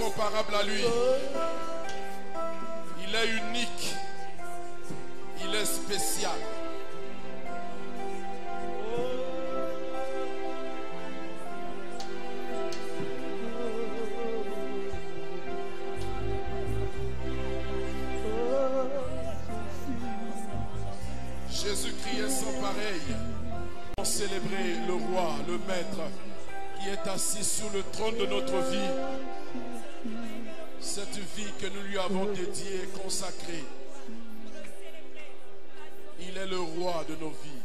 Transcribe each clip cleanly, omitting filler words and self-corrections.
comparable à lui. Il est unique. Il est spécial. Jésus-Christ est sans pareil. On célébrer le roi, le maître, qui est assis sur le trône de notre vie. Cette vie que nous lui avons dédiée et consacrée. Il est le roi de nos vies.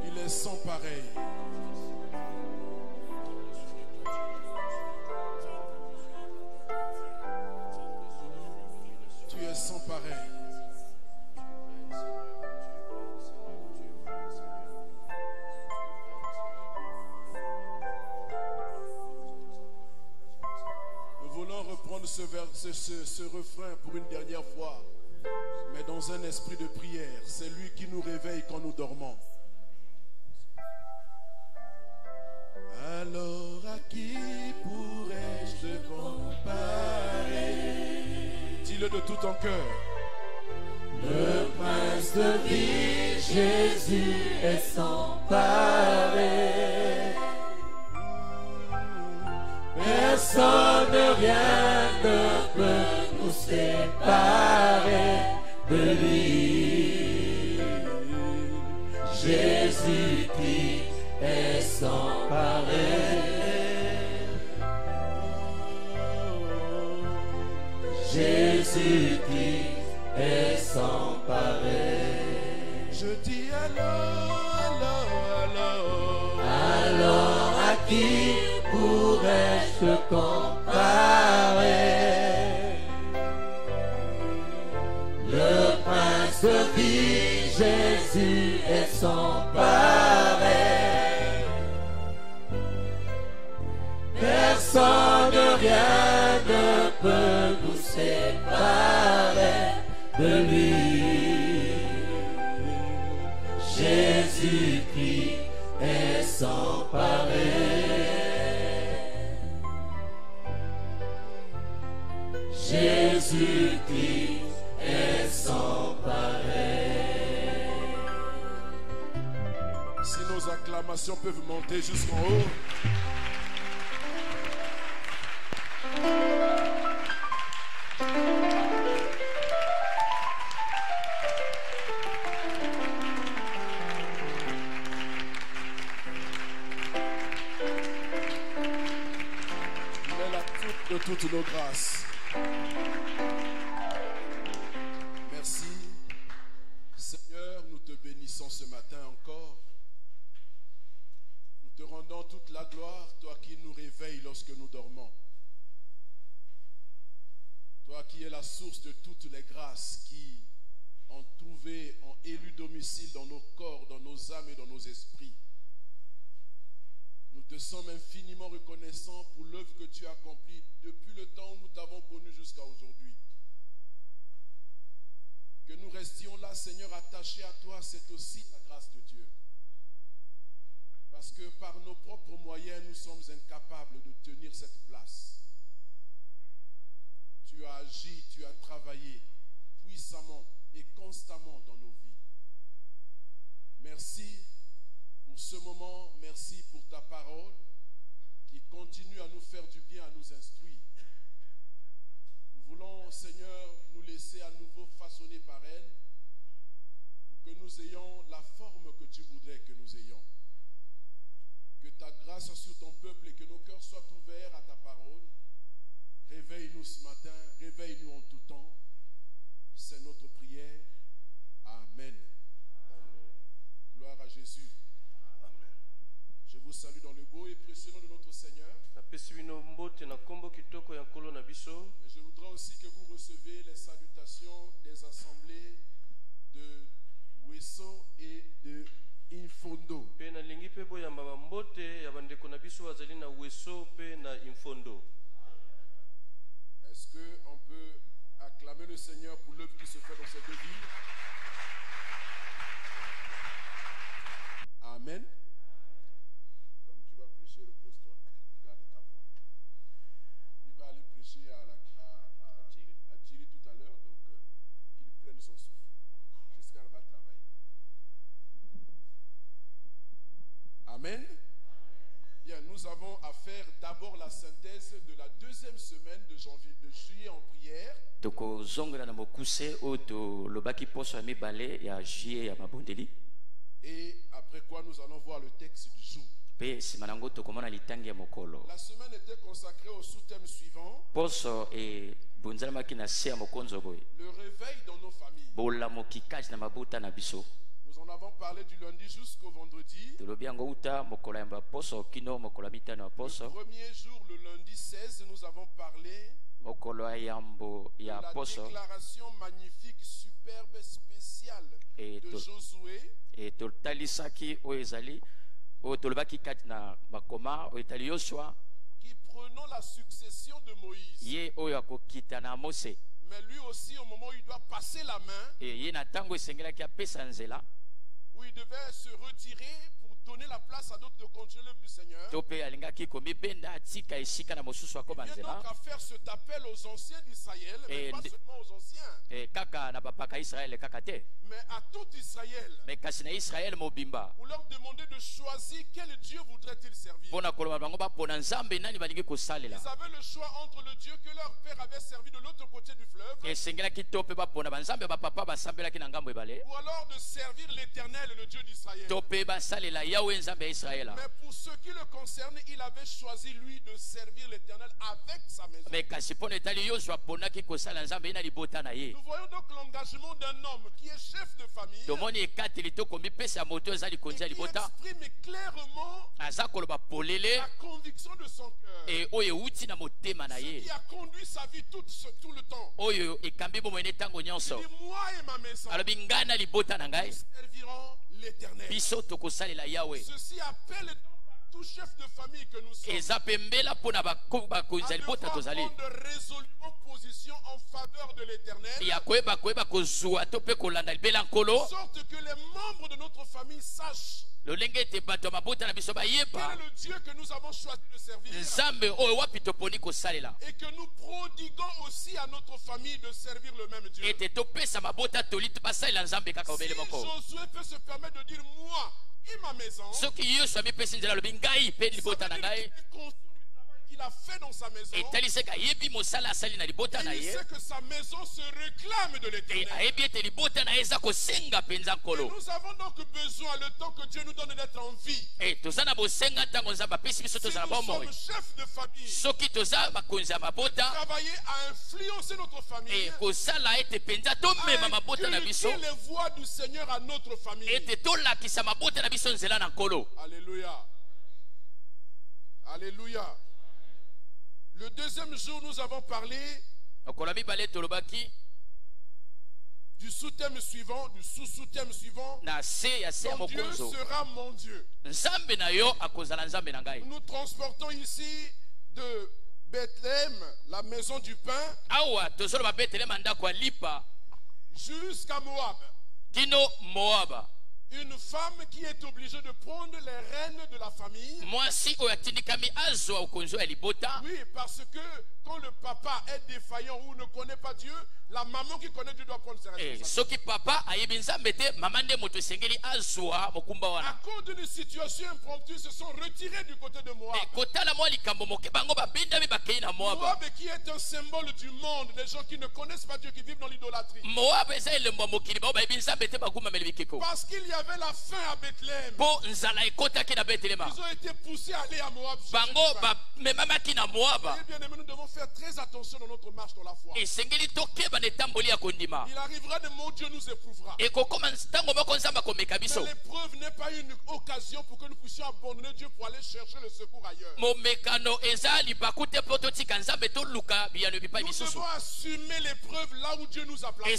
Il est sans pareil. Tu es sans pareil. Ce refrain pour une dernière fois, mais dans un esprit de prière. C'est lui qui nous réveille quand nous dormons. Alors à qui pourrais-je te comparer? Dis-le de tout ton cœur. Le prince de vie, Jésus est sans pareil. Personne, rien ne peut nous séparer de lui. Jésus-Christ est sans pareil. Jésus-Christ est sans pareil. Je dis alors à qui pourrais-je te comparer? Le prince de vie, Jésus est sans pareil. Personne, rien ne peut nous séparer de lui. Jésus-Christ est sans pareil. Jésus-Christ est sans pareil. Si nos acclamations peuvent monter jusqu'en haut. Il est la coupe de toutes nos grâces. Merci. Seigneur, nous te bénissons ce matin encore. Nous te rendons toute la gloire, toi qui nous réveilles lorsque nous dormons. Toi qui es la source de toutes les grâces qui ont élu domicile dans nos corps, dans nos âmes et dans nos esprits. Nous te sommes infiniment reconnaissants pour l'œuvre que tu as accomplie depuis le temps où nous t'avons connu jusqu'à aujourd'hui. Que nous restions là, Seigneur, attachés à toi, c'est aussi la grâce de Dieu. Parce que par nos propres moyens, nous sommes incapables de tenir cette place. Tu as agi, tu as travaillé puissamment et constamment dans nos vies. Merci pour ce moment, merci pour ta parole qui continue à nous faire du bien, à nous instruire. Nous voulons, Seigneur, nous laisser à nouveau façonner par elle pour que nous ayons la forme que tu voudrais que nous ayons. Que ta grâce soit sur ton peuple et que nos cœurs soient ouverts à ta parole. Réveille-nous ce matin, réveille-nous en tout temps. C'est notre prière. Amen. Gloire à Jésus. Amen. Je vous salue dans le beau et précieux nom de notre Seigneur. Mais je voudrais aussi que vous receviez les salutations des assemblées de Weso et de Infondo. Est-ce qu'on peut acclamer le Seigneur pour l'œuvre qui se fait dans ces deux villes? Amen. Comme tu vas prêcher, repose-toi. Garde ta voix. Amen. Bien, nous avons à faire d'abord la synthèse de la deuxième semaine de juillet en prière. Et après quoi nous allons voir le texte du jour. La semaine était consacrée au sous-thème suivant. Le réveil dans nos familles. Nous en avons parlé du lundi jusqu'au vendredi. Le premier jour, le lundi 16, nous avons parlé de la déclaration magnifique, superbe, spéciale de Josué. Qui prenant la succession de Moïse. Mais lui aussi, au moment où il doit passer la main, où il devait se retirer pour donner la place à d'autres de continuer l'œuvre du Seigneur. Il vient donc à faire cet appel aux anciens d'Israël, mais pas seulement aux anciens, mais à tout Israël, pour leur demander de choisir quel Dieu voudrait-il servir. Ils avaient le choix entre le Dieu que leur père avait servi de l'autre côté du fleuve, ou alors de servir l'Éternel, le Dieu d'Israël. Mais pour ce qui le concerne, il avait choisi lui de servir l'Éternel avec sa maison. Nous voyons donc l'engagement d'un homme qui est chef de famille et qui exprime clairement la conviction de son cœur, ce qui a conduit sa vie tout le temps. Il dit, moi et ma maison, nous servirons l'Éternel. Ceci appelle donc tout chef de famille que nous sommes à prendre résolument position en faveur de l'Éternel, de sorte que les membres de notre famille sachent quel est le Dieu que nous avons choisi de servir, et que nous prodiguons aussi à notre famille de servir le même Dieu. Si Josué peut se permettre de dire moi et ma maison, qu'il a fait dans sa maison, il sait que sa maison se réclame de l'Éternel. Et nous avons donc besoin, le temps que Dieu nous donne, d'être en vie. Si nous sommes chefs de famille, travailler à influencer notre famille, à inculquer les voies du Seigneur à notre famille. Alléluia. Alléluia. Le deuxième jour, nous avons parlé du sous-thème suivant, du sous-sous-thème suivant. Ton Dieu sera mon Dieu. Nous transportons ici de Bethléem, la maison du pain, jusqu'à Moab. Une femme qui est obligée de prendre les rênes de la famille. Oui, parce que quand le papa est défaillant ou ne connaît pas Dieu, la maman qui connaît Dieu doit prendre ses responsabilités. À cause d'une situation impromptue, ils se sont retirés du côté de Moab. Moab qui est un symbole du monde, des gens qui ne connaissent pas Dieu, qui vivent dans l'idolâtrie. Parce qu'il y avait la faim à Bethléem. Ils ont été poussés à aller à Moab. Bien aimé, nous devons faire très attention dans notre marche dans la foi. Il arrivera de mon Dieu nous éprouvera. Mais l'épreuve n'est pas une occasion pour que nous puissions abandonner Dieu pour aller chercher le secours ailleurs. Nous devons assumer l'épreuve là où Dieu nous a placés.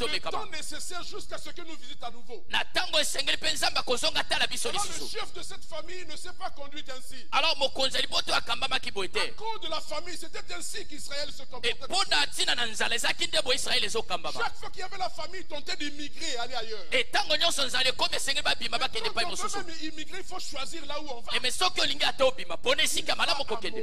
Le temps nécessaire jusqu'à ce que nous visite à nouveau. Alors le chef de cette famille ne s'est pas conduit ainsi. À cause de la famille, c'était ainsi qu'Israël se comportait. Chaque fois qu'il y avait la famille, il tentait d'immigrer, aller ailleurs. Quand veut même immigrer, il faut choisir là où on va. mais soki olingi ata obima pone esika malamu kokende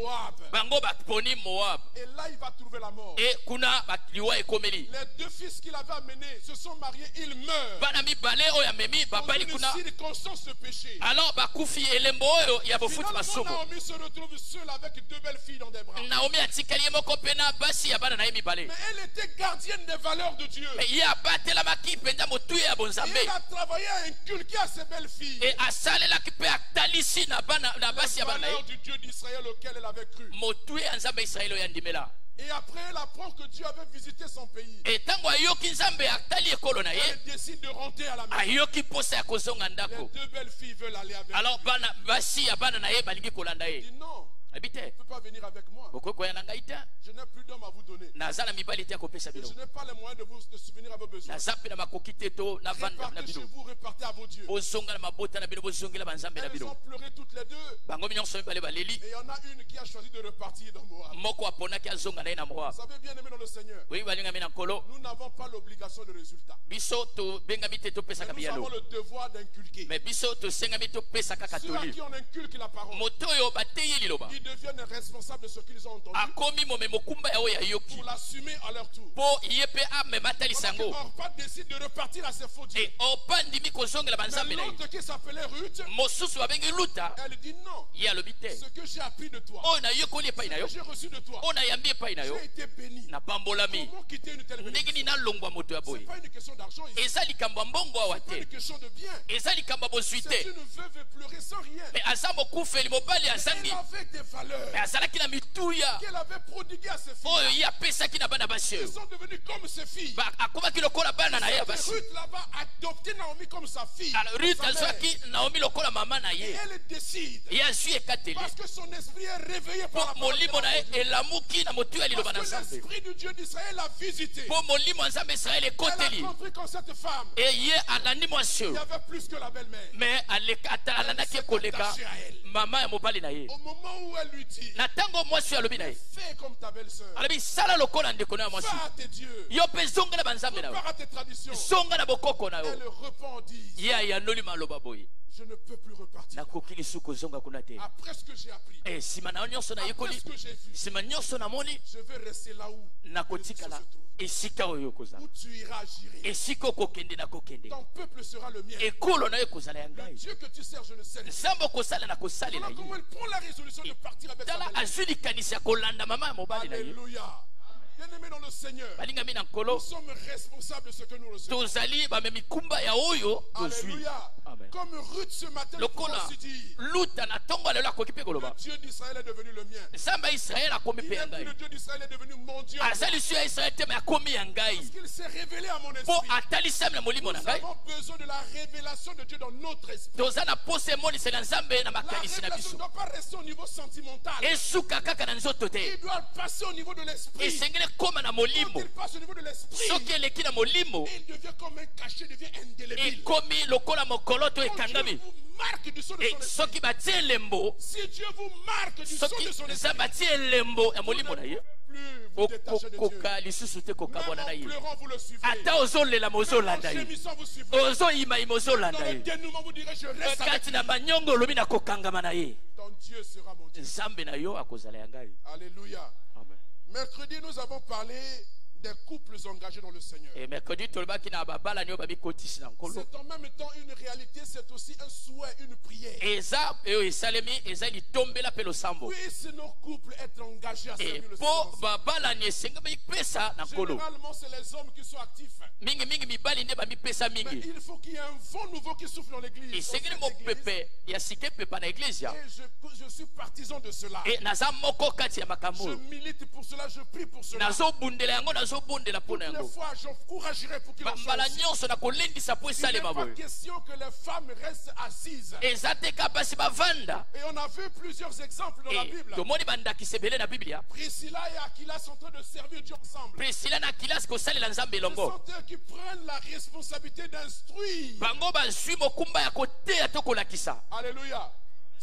bango baponi Moab Et là il va trouver la mort. et kuna liwa ekomeli Les deux fils qu'il avait amenés se sont mariés, ils meurent. bana mibale oyo amemi Dans babali une kuna circonstance de péché. alors bakufi elembo oyo ya bofuti Finalement, masumu Naomi se retrouve seule avec deux belles filles dans des bras. Naomi atikali ye moko mpe na basi ya bana na ye mibale Mais elle était gardienne des valeurs de Dieu. ye abatelamaki mpenza motuya ya Et bonzambe elle a travaillé à inculquer à ses belles filles e asalelaki mpe atalisi na basi ya les bana na ye valeurs du Dieu d'Israël auquel elle avait cru. motuya ya nzambe ya israele oyo andimela Et après, elle apprend que Dieu avait visité son pays. e ntango ayoki nzambe atali ekolo na ye Elle décide de rentrer à la maison. ayoki mposa ya kozonga Les ndako deux belles filles veulent aller avec alors lui. bana basi ya bana na ye balingi kolanda Elle ye dit non, abi te tu ne peux pas venir avec moi. bokoki koya na ngai te Je n'ai plus d'hommes à vous donner. naza na mibali te ya kopesa Et bino je n'ai pas les moyens de vous de subvenir à vos besoins. naza mpe na makoki te to navanda na Repartez chez bino vous, repartez à vos dieux. bozonga na mabota na bino bozongela banzambe na Elles bino ont pleuré toutes les deux. bango nyonso mibale baleli Et il y en a une qui a choisi de repartir dans Moab. moko aponaki azonga na ye na moab Vous savez, bien aimé dans le Seigneur, oyi balingami na nkolo nous n'avons pas l'obligation de résultat. biso tobengami te topesaka Mais nous avons biyalo le devoir d'inculquer. me biso tosengami topesa kaka Ceux à toli qui on inculque la parole, moto oyo bateyi liloba ils deviennent responsables de ce qu'ils ont entendu akomi mome mokumba ya oyo ayoki pour l'assumer à leur tour. mpo ye mpe amema atalisa Pendant yango que Orpa décide de repartir à ses faux dieux. e opa ndimi kozongela Mais banzambe na ye l'autre qui s'appelait Ruth, mosusu babengi luta elle dit non. ye alobi te Ce que j'ai appris de toi, oyo nayokoli epai na ce yo que j'ai reçu de toi, oyo nayambi epai na yo j'ai été béni. napambolami Comment quitter une telle ndenge bénédiction? nini nalongwa moto ya Ce n'est boye pas une question d'argent ici. eza likambo ya mbongo awa C'est pas une te question de bien. eza likambo ya bozwi C'est te une veuve pleurer sans rien. me aza mokufeli mobali Elle azangi avait des valeurs me azalaki na mituya qu'elle avait prodiguées à ses oyo filles. ye apesaki na bana basi Ils oyo sont devenus comme ses filles. akomaki lokola bana na ye ya Et basi Ruth là-bas a adopté Naomi comme sa fille. alors Ruth sa mère. azwaki naomi lokola mama na Et ye elle décide, ye azwi ekateli parce que son esprit est réveillé par la mpo parole de molimo na ye Dieu. elamuki na motu ya liloba na Parce que nzambe l'esprit du Dieu d'Israël l'a visité. mpo molimo ya nzambe israele Elle a ekoteli compris qu'en cette femme, e ye alandi mwasi il y oyo avait plus que la belle-mère. me alandaki ekoleka mama ya mobali na ye Au moment où elle lui dit, na ntango mwasi oyo alobi na ye fais comme ta belle-sœur, alobi sala lokola ndeko na yo mwasi va à tes dieux, yo mpe zonga na banzambe na yo repars à tes traditions. zonga na bokoko na yo Elle répondit, ye ayandoli maloba boye je ne peux plus repartir. nakoki lisusu kozonga kuna te Après ce que j'ai appris, e nsima na yo nyonso après nayekoli ce que j'ai vu, nsima nyonso namoni je vais rester là où nakotikala esika oyo kozala où tu iras, j'irai. esika okokende nakokende Ton peuple sera le mien. ekolo na yo ekozala ya Le ngai Dieu que tu sers, je le sais. nzambe okosala na kosalela Voilà comment ye elle prend la résolution de partir avec sa tala belle-mère. azwi likanisi ya kolanda mama ya mobali na ye Alléluia. Bien-aimé dans le Seigneur, balingami na nkolo nous sommes responsables de ce que nous recevons. tozali bamemi kumba ya oyo tozwi Alléluia. Amen. Comme Ruth ce matin, nous pouvons lokola aussi dire, luta na ntongo lelo akoki mpe le koloba Dieu d'Israël est devenu le mien. nzambe ya israele akomi Il mpe ya n'est plus ngai le Dieu d'Israël est devenu mon Dieu. aza lisu ya israele te me akomi ya ngai Parce qu'il s'est révélé à mon mpo esprit. atalisami na molimo na Nous ngai avons besoin de la révélation de Dieu dans notre esprit. toza na posa emoniseli ya nzambe na La makanisi na révélation ne biso doit pas rester au niveau sentimental. esuka kaka na nzoto te Il doit passer au niveau de l'esprit. esengeli ekóma na Quand molimo il passe au niveau de l'esprit, soki eleki na molimo il devient comme un cachet, devient indélébile. ekomi lokola mokolo to Quand Dieu ekangami vous marque du son de e son esprit, soki batie elembo si Dieu vous marque du son soki de son esprit, nzambe atie elembo ya vous molimo na ne ye pouvez plus vous détacher de Dieu. okokoka lisusu te Même kokabwana na en ye pleurant, vous le suivez. ata ozolela Même en ozolanda ye gémissant, vous suivez. ozoyimayima Dans ozolanda le ye dénouement, vous direz, je reste avec kati lui. na banyongo olobi na kokangama na ye Ton Dieu sera mon Dieu. nzambe na yo akozala ya ngai Alléluia. Amen. Mercredi, nous avons parlé des couples engagés dans le Seigneur. e mercredi tolobaki na babalani oyo babikotisi na nkolo C'est en même temps une réalité, c'est aussi un souhait, une prière. eza oyo esalemi eza litombela mpe losambo Puissent nos couples être engagés à e servir le mpo Seigneur. babalani esengami mipesa na nkolo Généralement, c'est les hommes qui sont actifs. mingimingi mibali nde bamipesa Mais mingi il faut qu'il y ait un vent nouveau qui souffle dans l'église. esengeli Dans cette église. mopepe ya sika epepa na eglizia Et je suis partisan de cela. e naza moko kati ya makambo Je oyo milite pour cela, je prie pour cela. nazobundela yango nazobundela mpo na Toutes les yango fois, j'encouragerai pour qu'il en soit mbala ainsi. nyonso nakolendisa mpo Il n'est esalema pas boye question que les femmes restent assises. eza te ka basi bavanda Et on a vu plusieurs exemples dans la Bible. tomoni bandakisa ebele na biblia Priscilla et Aquila sont en train de servir Dieu ensemble. prisila na kilasi kosalela nzambe Ce elongo sont eux qui prennent la responsabilité d'instruire. bango bazwi mokumba ya koteya to kolakisa Alléluia.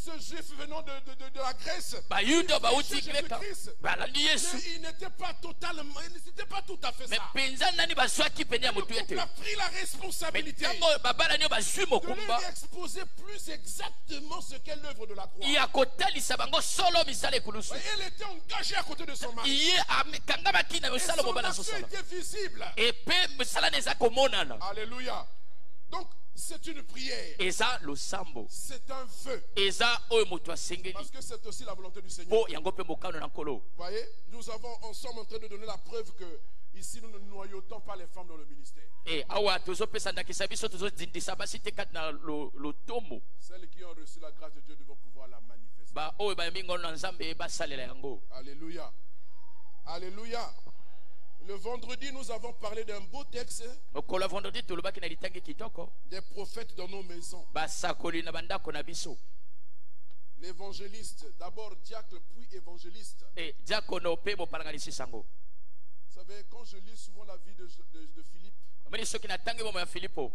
ce juif venant de la Grèce, bayuda bauti Jésus greka Christ, balandi yesu il n'était pas totalement, c'était pas tout à fait mais ça. penza nani baswaki pene ya Le motu couple ete a pris la mais responsabilité ntango babala nio bazwi de mokumba lui exposer plus exactement ce qu'est l'œuvre de la croix. ya kotalisa bango solo misala ekulusu Elle était engagée à côté de son mari. ye akangamaki na Et mosala son mobala action azosala était visible. epe mosala na eza komonana Alléluia. Donc, c'est une prière. eza losambo C'est un vœu. eza oyo moto asengeli Parce que c'est aussi la volonté du Seigneur. mpo yango mpe mokano na nkolo Vous voyez, nous sommes en train de donner la preuve que ici nous ne noyautons pas les femmes dans le ministère. e awa tozopesa ndakisa biso tozodindisa basi te kati na lotombo Celles qui ont reçu la grâce de Dieu devront pouvoir la manifester. ba oyo bayambi ngolo na nzambe basalela yango. Alléluia. Alléluia. Le vendredi, nous avons parlé d'un beau texte mokolo vendredi tolobaki na litangi kitoko des prophètes dans nos maisons. basakoli na bandako na biso L'évangéliste, d'abord diacre, puis évangéliste. e diakono mpe mopalanganisi sango. Vous savez, quand je lis souvent la vie de Philippe, omoni soki natangi bomo ya filipo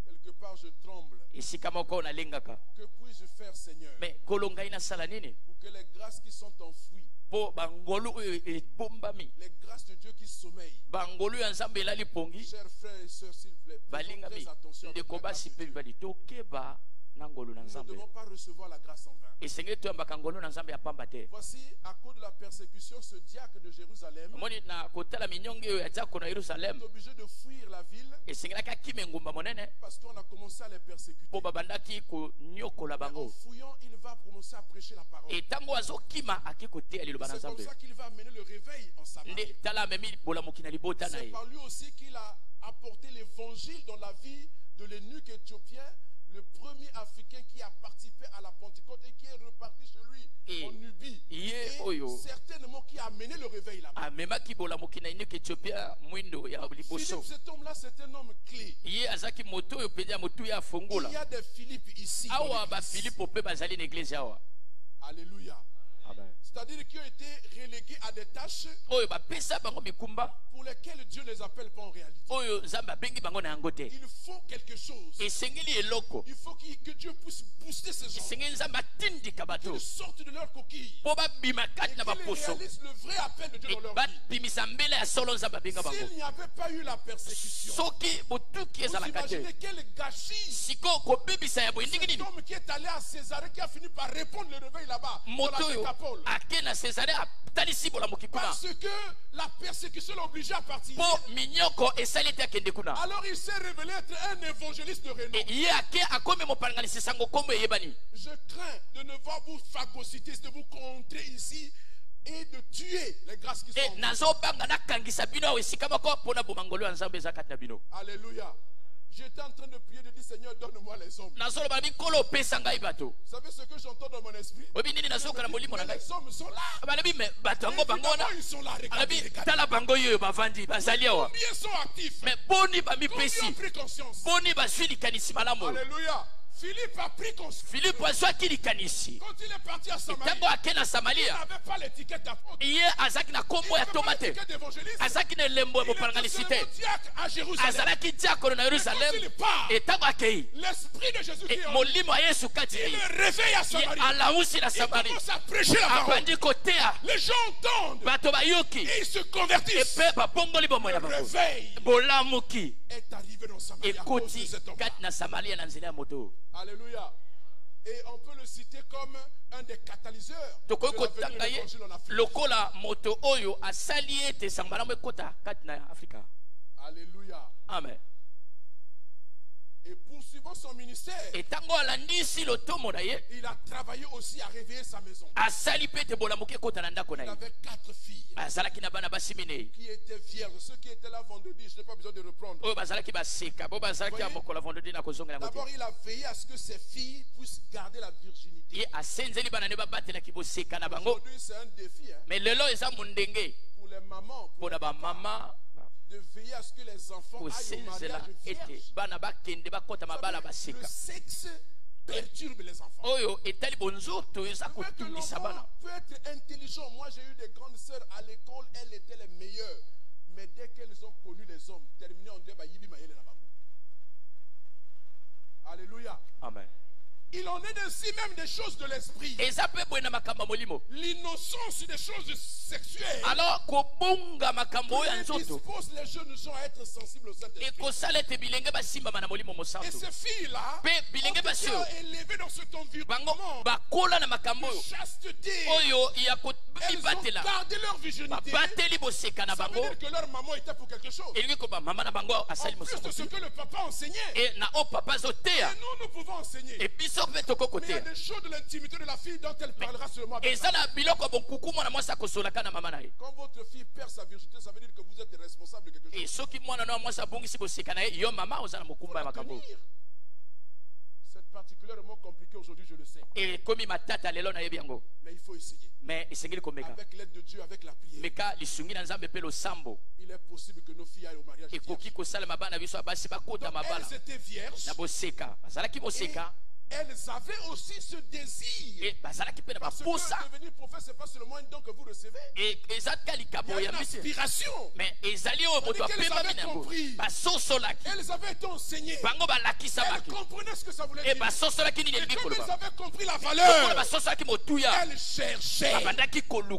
quelque part je tremble. esika moko nalengaka Que puis-je faire, Seigneur, me kolo ngai nasala nini pour que les grâces qui sont enfouies, mpo bangolu oyo ebombami les grâces de Dieu qui sommeillent, bangolu ya nzambe elali pongi chers frères et sœurs, s'il vous plaît, faisons balingami très attention avec ndeko la grâce basi de mpe Dieu. mibali tokeba na ngolu na Nous ne nzambe devons pas recevoir la grâce en vain. esengeli toyambaka ngolu na nzambe ya pamba te. Voici, à cause de la persécution, ce diacre de Jérusalem omoni na kotala minyonge oyo ya diako na est yerusalem obligé de fuir la ville esengelaki akima engumba monene parce qu'on a commencé à les persécuter. mpo babandaki konyokola Mais en bango fouillant, il va commencer à prêcher la parole. e ntango azokima aki koteya liloba na C'est comme nzambe ça qu'il va amener le réveil en Samarie. nde tala amemi bolamuki na libota na C'est ye par lui aussi qu'il a apporté l'évangile dans la vie de l'eunuque éthiopien, le premier Africain qui a participé à la Pentecôte et qui est reparti chez lui Et en Nubie. ye Et oyo certainement qui a amené le réveil là-bas. amemaki bolamuki na inuki ethiopia mwindo ya liboso. Philippe, cet homme-là, c'est un homme clé. ye azalaki moto oyo mpenza motu ya afongola Il y a des Philippe ici. dans awa l'église. bafilipo mpe bazali na eglize awa. Alléluia. C'est-à-dire qui ont été relégués à des tâches oyo bapesa bango mikumba pour lesquelles Dieu ne les appelle pas en réalité. oyo nzambe abengi bango na yango te. Il faut quelque chose. esengeli eloko Il faut que Dieu puisse booster ces gens. esengeli nzambe atindika bato Qu'ils sortent de leur coquille. mpo babima Et kati na qu'ils baposo réalisent le vrai appel de Dieu e dans leur vie. babimisa mbele ya solo nzambe abenga bango. S'il n'y avait pas eu la persécution, soki botuki vous ezalaka te imaginez quel gâchis. sikoyo kobebisa ya boye ndenge Cet nini homme qui est allé à Césarée, qui a fini par répondre le réveil là-bas, dans moto la oyo décapole. ake na cesare atalisi bolamuki kuna Parce que la persécution l'a obligé à partir. mpo minyoko esali ete akende kuna Alors il s'est révélé être un évangéliste de renom. e ye ake akomi mopalanganisi sango kombo eyebani. Je crains de ne pas vous phagocyter, de vous contrer ici et de tuer les grâces qui sont en e vous. nazobanga nakangisa bino awo esika moko mpo na bomangolo ya nzambe eza kati na bino. Alléluia. J'étais en train de prier, de dire Seigneur, donne-moi les hommes. nazoloba mikolo opesa ngai bato Vous savez ce que j'entends dans mon esprit? oyebi nini nazoyoka na molimo na Mais ngai les hommes sont là. balobi me bato yango bango wana Évidemment, ils sont là. Regardez, alobi regardez. tala bango oyo bavandi bazali awa Combien sont actifs? me boni Combien bamipesi ont pris conscience? boni bazwi likanisi malamu. Alléluia. Philippe a pris conscience. filipo azwaki likanisi Quand il est parti à Samarie, ntango ake na il samaria n'avait pas l'étiquette d'apôtre. ye azalaki na Il kombo ya n'avait pas toma te l'étiquette d'évangéliste. azalaki na elembo ya Il était mopalanganisi te seulement diacre à Jérusalem. azalaki diakono na Quand yerusalem il part, e ntango akei l'esprit de Jésus qui est en lui, molimo ya yesu kati il ye le réveille à ye Samarie. alawusi na Il samari commence à prêcher la parole. abandi koteya Les gens entendent bato bayoki et ils se convertissent. epe babongoli bomoi na Le bango réveil bolamuki est arrivé dans Samarie à cause de ekoti cet homme. kati na samaria na nzela ya moto. Alléluia. Et on peut le citer comme un des catalyseurs de tokoki la venue de kotanga ye l'évangile en Afrique. lokola moto oyo asali ete sango malamu ekota kati na afrika. Alléluia. Amen. Et poursuivant son ministère, etango alandisi lotomo na ye il a travaillé aussi à réveiller sa maison. asali mpe ete bolamuki ekota na ndako na Il ye avait 4 filles azalaki na bana basi minei qui étaient vierges. Ceux qui étaient là vendredi, je n'ai pas besoin de reprendre. oyo bazalaki baseka bo bazalaki ya mokolo vendredi na kozonga yango D'abord, te il a veillé à ce que ses filles puissent garder la virginité. ye asenzeli bana ne babatelaki boseka na bango. Aujourd'hui, c'est un défi me lelo eza mondenge pour les mamans, pour mpona bamama de veiller à ce que les enfants aillent au kosenzela mariage ete vierge. bana bakende bakota mabala Le baseka sexe perturbe les enfants. oyo etali bonzoto eza Peut que kotungisa l'enfant bana. peut être intelligent. Moi, j'ai eu des grandes sœurs à l'école, elles étaient les meilleures. Mais dès qu'elles ont connu les hommes, terminé en deux, Yibi Mayele na bango. Alléluia. Amen. Il en est ainsi même des choses de l'esprit. L'innocence des choses sexuelles. Alors, dispose les jeunes gens à être sensibles au Saint-Esprit. Et ces filles-là ont été élevées dans cet environnement de chasteté. Elles ont gardé leur virginité. Ça veut dire que leur maman était pour quelque chose. En plus de ce que le papa enseignait. Et nous pouvons enseigner. Mais il y a des choses de l'intimité de la fille dont elle parlera seulement avec sa mère. Quand votre fille perd sa virginité, ça veut dire que vous êtes responsable de quelque chose. C'est particulièrement compliqué aujourd'hui, je le sais. Mais il faut essayer. Avec l'aide de Dieu, avec la prière. Il est possible que nos filles aillent au mariage. Donc, elles étaient vierges. Elles avaient aussi ce désir. Parce que devenir prophète, ce n'est pas seulement un don que vous recevez. Il y a une aspiration. Elles avaient compris. Elles avaient été enseignées. Elles comprenaient ce que ça voulait dire. Et comme elles avaient compris la valeur, elles cherchaient.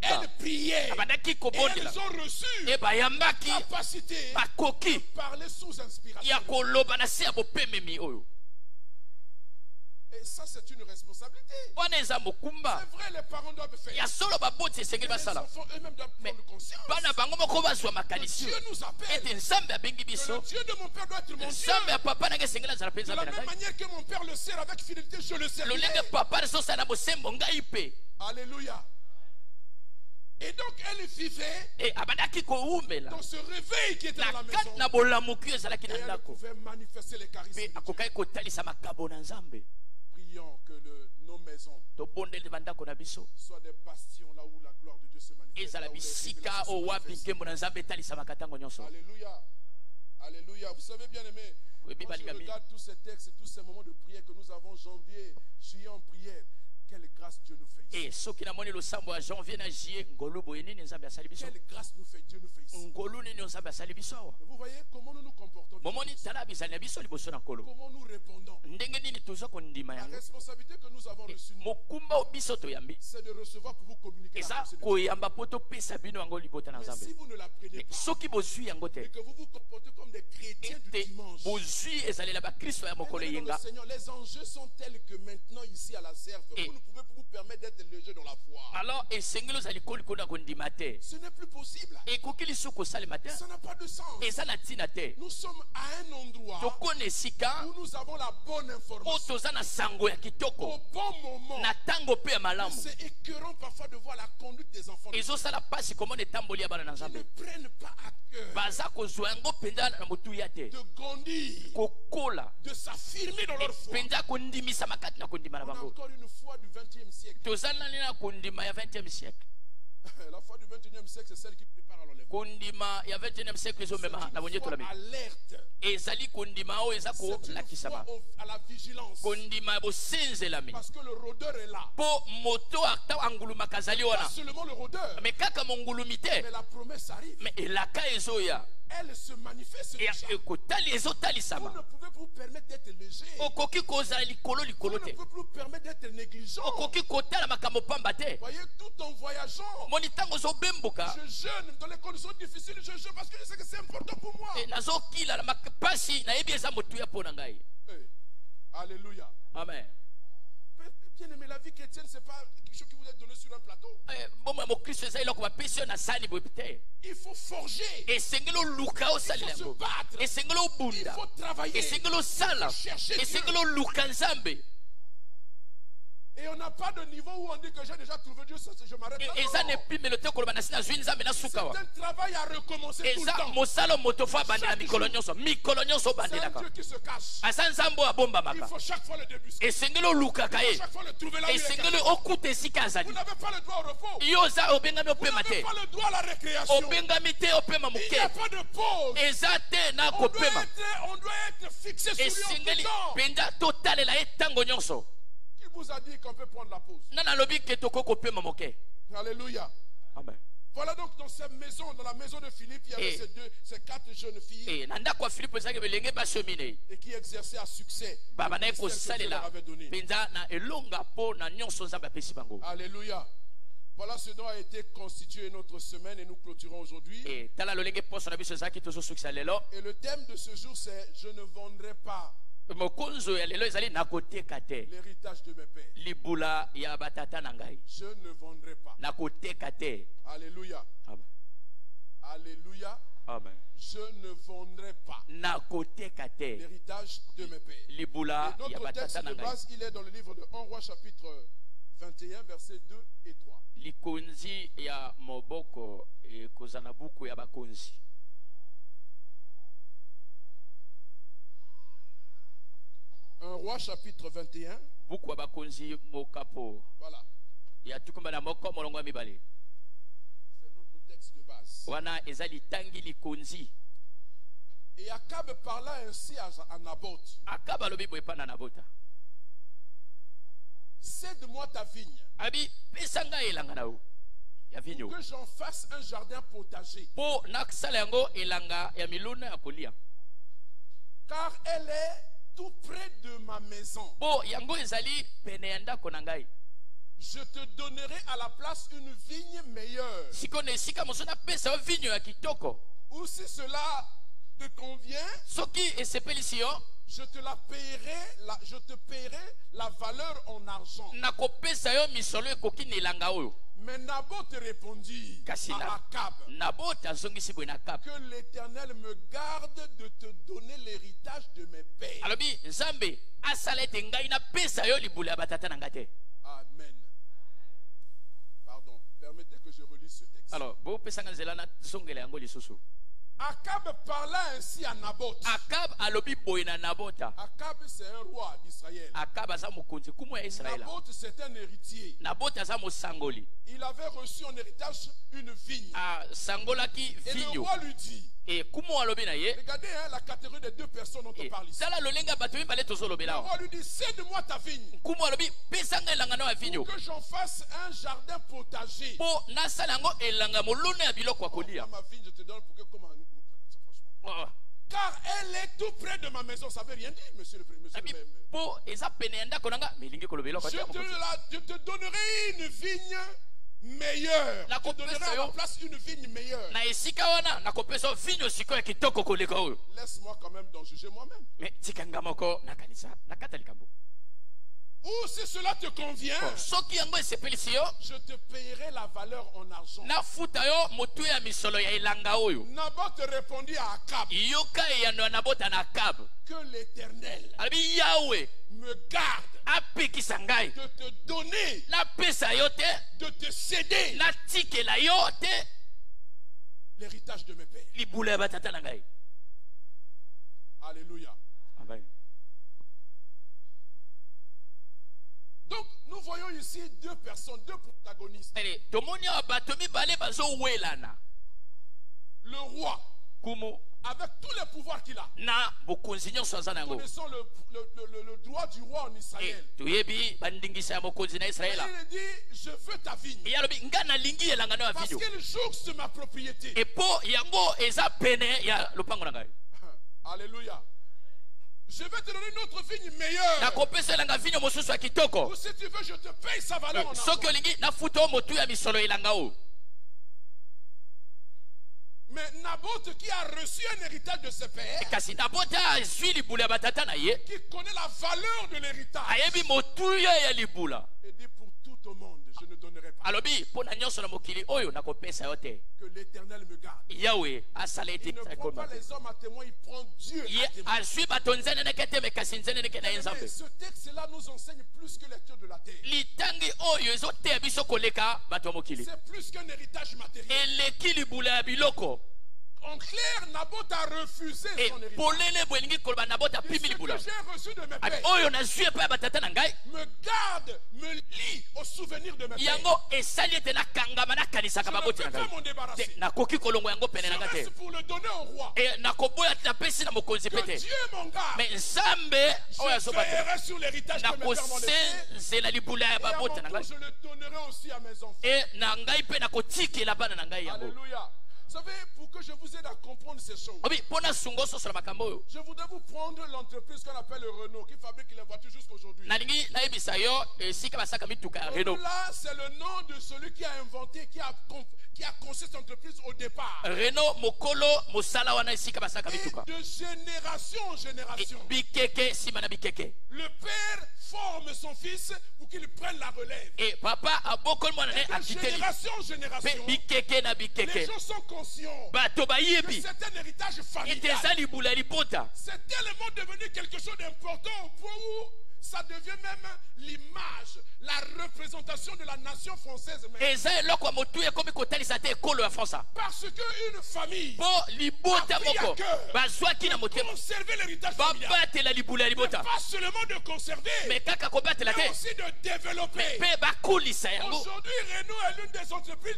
Elles priaient. Et elles ont reçu la capacité de parler sous inspiration. Et ça, c'est une responsabilité. C'est vrai, les parents doivent faire. Mais les enfants eux-mêmes doivent prendre conscience. Que Dieu nous appelle. Que le Dieu de mon père doit être mon Dieu. De la même manière que mon père le sert avec fidélité, je le servirai. Alléluia. Et donc elle vivait dans ce réveil qui était dans la maison. Et elle pouvait manifester les charismes de Dieu. Prions que nos maisons soient des bastions là où la gloire de Dieu se manifeste. Alléluia. Alléluia. Vous savez, bien aimé, quand je regarde tous ces textes, tous ces moments de prière que nous avons, janvier, juillet en prière, quelle grâce Dieu nous fait ici. Quelle grâce nous fait Dieu nous fait ici. Vous voyez comment nous nous comportons. Comment nous répondons. La responsabilité que nous avons reçue, c'est de recevoir pour vous communiquer la pensée de Dieu. Mais si vous ne la prenez pas, et que vous vous comportez comme des chrétiens du dimanche, les enjeux sont tels que maintenant ici à la serve, vous ne pouvez plus vous permettre d'être léger dans la foi. Alors, ce n'est plus possible. Ça n'a pas de sens. Nous sommes à un endroit où nous avons la bonne information au bon moment. C'est écœurant parfois de voir la conduite des enfants. Ils ne prennent pas à cœur de grandir, de s'affirmer dans leur foi. On a encore une foi du 20e siècle. La foi du 21e siècle, c'est celle qui prépare à l'enlèvement. C'est une foi alerte. C'est une foi à la vigilance. Parce que le rôdeur est là. Pas seulement le rôdeur, mais la promesse arrive. Elle se manifeste déjà. Vous ne pouvez plus vous permettre d'être léger. Vous ne pouvez plus vous permettre d'être négligent. Voyez, tout en voyageant, je jeûne dans les conditions difficiles, je jeûne parce que je sais que c'est important pour moi. Alléluia. Amen. Bien aimé, la vie chrétienne, ce n'est pas quelque chose qui vous est donné sur un plateau. Il faut forger. Il faut se battre. Il faut travailler. Il faut chercher Dieu. Et on n'a pas de niveau où on dit que j'ai déjà trouvé Dieu, je m'arrête là. C'est un travail à recommencer tout le temps. C'est un Dieu qui se cache. Il faut chaque fois le débusquer. Il faut chaque fois le trouver là où il est caché. Vous n'avez pas le droit au repos. Vous n'avez pas le droit à la récréation. Il n'y a pas de pause. On doit être fixé sur lui en tout temps. Vous a dit qu'on peut prendre la pause. Alléluia. Amen. Voilà donc dans cette maison, dans la maison de Philippe, il y avait ces 4 jeunes filles et qui exerçaient à succès le ministère que Dieu leur avait donné. Alléluia. Voilà ce dont a été constitué notre semaine et nous clôturons aujourd'hui. Et le thème de ce jour c'est « Je ne vendrai pas l'héritage de mes pères. Je ne vendrai pas. » Alléluia. Amen. Alléluia. Amen. Je ne vendrai pas l'héritage de mes pères. Et notre texte de base, il est dans le livre de 1 Roi chapitre 21, versets 2 et 3. Likonzi ya moboko kozana buku ya bakonzi. Un Roi chapitre 21. Buku ya bakonzi mokapo. Voilà. Ya tukumbana moko molongo mibale. C'est notre texte de base. Wana ezali tangi likonzi. Et Akab parla ainsi à Naboth. Akab alobi boye pa na Nabota. Cède-moi ta vigne. Abi pesanga elanga nao. Ya vigno. Pour que j'en fasse un jardin potager. Po naksala yango elanga ya miluna ya kolia. Car elle est tout près de ma maison. Po yango ezali pene ya ndako na ngai. Je te donnerai à la place une vigne meilleure. Sikone sika mosona pesa vigno ya kitoko. Ou si cela te convient, soki esepelisi yo, je te paierai la valeur en argent. Nakopesa yo misolo ekoki nelanga oyo. Mais Naboth répondit à Akab que l'Éternel me garde de te donner l'héritage de mes pères. Amen. Pardon, permettez que je relise ce texte. Akab parla ainsi à Naboth. Akab c'est un roi d'Israël. Naboth c'est un héritier. Il avait reçu en héritage une vigne. Et le roi lui dit, regardez la catégorie des 2 personnes dont on parle ici. Le roi lui dit, cède-moi ta vigne pour que j'en fasse un jardin potager. Ma vigne je te donne pour que comment. Car elle est tout près de ma maison. Ça veut rien dire, monsieur le Premier. Je te donnerai une vigne meilleure. Je te donnerai à la place une vigne meilleure. Laisse-moi quand même d'en juger moi-même. Ou si cela te convient, je te paierai la valeur en argent. Naboth répondit à Akab que l'Éternel me garde de te donner, de te céder l'héritage de mes pères. Alléluia. Amen. Donc, nous voyons ici 2 personnes, 2 protagonistes. Le roi, avec tous les pouvoirs qu'il a. Connaissons le droit du roi en Israël. Il dit, je veux ta vigne. Parce qu'il jouxte ma propriété. Alléluia. Je vais te donner une autre vigne meilleure. Ou si tu veux, je te paye sa valeur en argent. Mais Naboth qui a reçu un héritage de ses pères, qui connaît la valeur de l'héritage, et dit pour tout au monde, je ne donnerai pas. Que l'Éternel me garde. Il ne prend pas les hommes à témoin, il prend Dieu à témoin. Ce texte-là nous enseigne plus que lecture de la terre. C'est plus qu'un héritage matériel. En clair, Naboth a refusé son héritage. Ce que j'ai reçu de mes pères me garde, me lie au souvenir souvenir de mes pères. yango esali ete nakangama nakanisaka Je ne maboti peux na pas ngai m'en débarrasser. te nakoki kolongwa yango pene na ngai C'est te pour le donner au roi. e nakoboya te napesi na mokonzi Que pe te Dieu m'en garde. me nzambe oyo Je azoba te veillerai sur l'héritage que mes pères m'ont laissé. nakosenzela libula ya Et à mon babota na tour, ngai je le donnerai aussi à mes enfants. e na ngai mpe nakotikela bana na ngai yango Alléluia. Vous savez, pour que je vous aide à comprendre ces choses, obi mpo nasunga ososola makambo oyo je voudrais vous prendre l'entreprise qu'on appelle le Renault, qui fabrique les voitures jusqu'aujourd'hui. nalingi nayebisa yo esika basaka mituka ya Renault. Là, c'est le nom de celui qui a inventé, qui a conçu cette entreprise au départ. Renault mokolo mosala wana esika basaka Et mituka de génération en génération, bikeke nsima na bikeke le père forme son fils pour qu'il prenne la relève. e papa abokoli mwana ne Et de akiteli génération en mpe génération, bikeke na les bikeke gens sont conscients bato que bayebi c'est un héritage ete familial. eza libula ya libota C'est tellement devenu quelque chose d'important au point où ça devient même l'image, la représentation de la nation française même. eza eloko ya motu ekomi kotalisa te ekolo ya fransa Parce qu'une famille mpo libota a pris à moko cœur bazwaki na de motema conserver l'héritage familial. babatela libula ya Mais libota pas seulement de conserver, me kaka kobatela mais te aussi de développer. mpe bakulisa yango Aujourd'hui, Renault est l'une des entreprises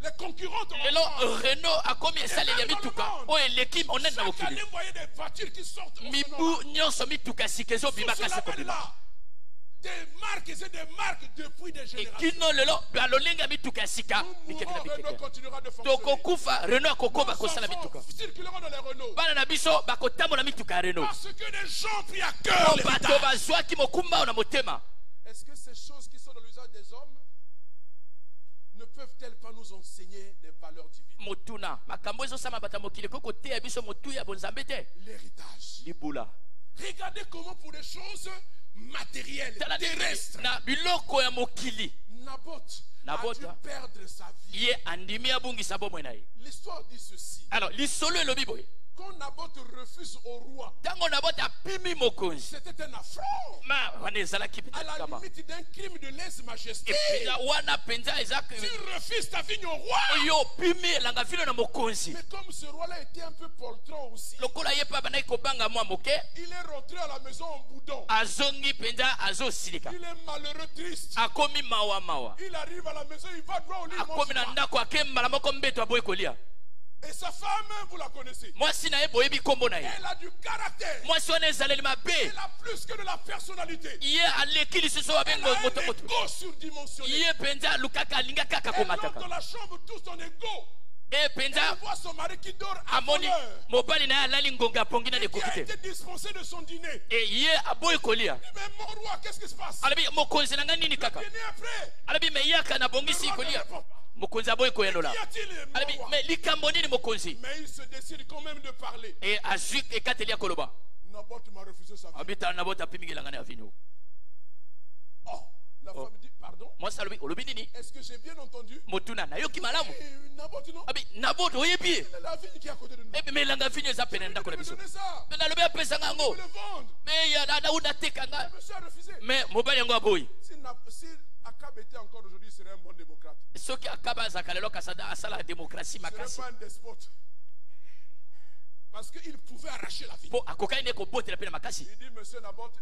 les concurrentes en lelo France. Renault akomi esaleli ya mituka oyo eleki monene na Chaque mokili année, vous voyez des voitures qui sortent au mibu nyonso mituka sika ezobima Sous kasi ce kobima label-là, des marques et des marques depuis des générations. ekino lelo balolenga mituka ya sika Nous bikeke na mourrons, Renault bikeke continuera de fonctionner. tokokufa Renault akokoba Nos kosala enfants mituka circuleront dans les Renault. bana na biso bakotambola mituka ya Renault Parce que les gens ont pris à cœur po bato l'héritage. bazwaki mokumba oyo na motema Est-ce que ces choses qui sont dans l'usage des hommes ne peuvent-elles pas nous enseigner des valeurs divines? motuna makambo ezosala bato ya mokili ko koteya biso motu ya bonzambe te L'héritage. libula Regardez comment pour des choses matérielles, tala terrestres, na biloko ya mokili Naboth a dû perdre sa vie. ye andimi abungisa bomoi na ye L'histoire dit ceci. alors lisolo elobi boye Quand Naboth refuse au roi, ntango nabota apimi mokonzi c'était un affront. ma wana ezalaki À la kama limite d'un crime de lèse-majesté. epenza wana mpenza eza Tu refuses ta vigne au roi. oyo opimi elanga vino na mokonzi Mais comme ce roi-là était un peu poltron aussi, lokola ye mpe abandaki kobanga mwa moke il est rentré à la maison en boudon. azongi mpenza azosilika Il est malheureux, triste. akomi mawa Il arrive à la maison, il va droit au lit, il mange akomi na pas. ndako ake mbala moko mbeto aboyi kolia Et sa femme, vous la connaissez. mwasi na ye boyebi nkombo na ye Elle a du caractère. mwasi wana ezaleli mabe Elle a plus que de la personnalité. ye aleki lisusu oyo Elle abengo a un motomoto ego surdimensionné. ye mpenza alukaka alinga kaka Elle entre komataka dans la chambre, tout son ego. e Elle mpenza voit son mari qui dort à amoni voleur. mobali na ye alali ngonga apongi na Qui ekoki a te été dispensé de son dîner. e ye aboyi kolia Mais mon roi, qu'est-ce qui se passe? alobi mokonzi na ngai nini Le kaka dîner est prêt. alobi me yaka nabongisi Le roi ne kolia répond pas. mokonzi aboyi koyendola Qu'y a-t-il, mon alobi roi? me likambo nini mokonzi Mais il se décide quand même de parler. e azwi ekateli ya koloba Naboth m'a refusé sa vie. abita nabota apimikelanga na ya vino Oh, la femme dit, pardon? mwasi alobi olobi nini Est-ce que j'ai bien entendu? motuna nayoki malamu Eh, Naboth, non? abi nabota oyebi ye La vigne qui est à côté de nous. me elanga vino eza pene na Il ndako na me biso donnait ça. me nalobi apesanga Il yango me le vendre. me yauna tekanga Le monsieur a refusé. me mobali yango aboyi Si Akab était encore aujourd'hui, il serait un bon démocrate. soki akaba azalaka lelo kasi asala démocratie Il ne makasi serait pas un despote. Parce qu'il pouvait arracher la vigne. mpo akokaki nde kobotela mpe na makasi Il dit, monsieur Naboth,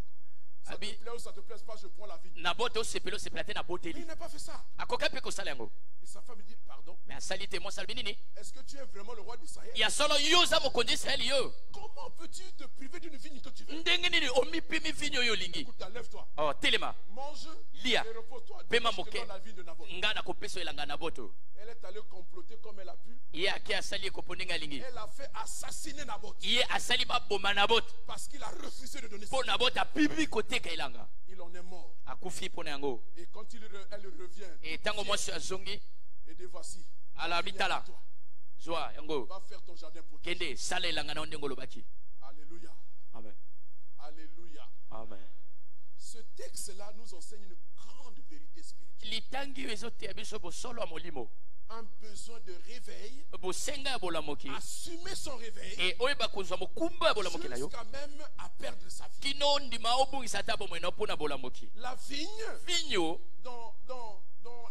ça te Abi. plaît ou ça te plaise pas, je prends la vigne. nabota osepela osepela te Mais il naboteli n'a pas fait ça. akokaki mpe kosala yango Et sa femme lui dit, pardon, me asali te mwasi alobi nini est-ce que tu es vraiment le roi d'Israël? ya solo yo oza mokonzi israeli yo Comment peux-tu te priver d'une vigne que tu veux? ndenge nini omipimi vino oyo olingi Écoute, lève-toi, oh telema mange Lia. et repose-toi. Pema Je te moke. donne la vigne de Naboth. nga na kopesa elanga na boto Elle est allée comploter comme elle a pu. ye ake asali ekopo ndenge alingi Elle a fait assassiner Naboth ye asali baboma na boto parce qu'il a refusé de donner sa mpo vie. na boto apimi koteka elanga Il en est mort. akufi mpo na yango Et quand elle revient, e ntango mwasi azongi et dit voici, alobi viens tala à toi. zwa yango Va faire ton jardin pour toi. kende sala elanga na yo ndenge olobaki Alléluia. amen Alléluia. amen Ce texte-là nous enseigne une grande vérité spirituelle. litangi oyo ezoteya biso bosolo ya molimo Un besoin de réveil, bosenga ya bolamoki assumer son réveil, e oyeba kozwa mokumba ya bolamoki na yo jusqu'à même à perdre sa vie. kino ndima obungisa ata bomoi na yo mpo na bolamoki La vigne, vinyo dans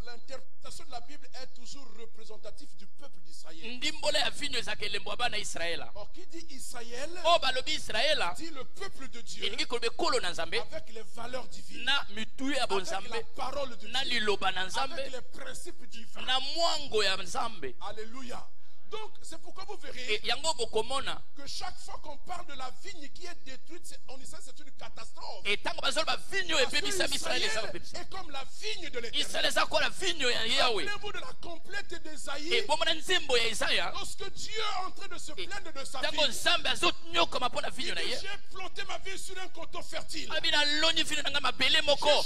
l'interprétation représentation de la Bible est toujours représentative du peuple d'Israël. Or, qui dit Israël dit le peuple de Dieu avec les valeurs divines, avec la parole de Dieu, avec les principes divins. Alléluia. Donc, c'est pourquoi vous verrez que chaque fois qu'on parle de la vigne qui est détruite, on dit ça, c'est une catastrophe. Parce que Israël est comme la vigne de l'Éternel. Rappelez-vous de la complète d'Ésaïe. Lorsque Dieu est en train de se plaindre de sa vigne, il dit, j'ai planté ma vigne sur un coteau fertile. J'ai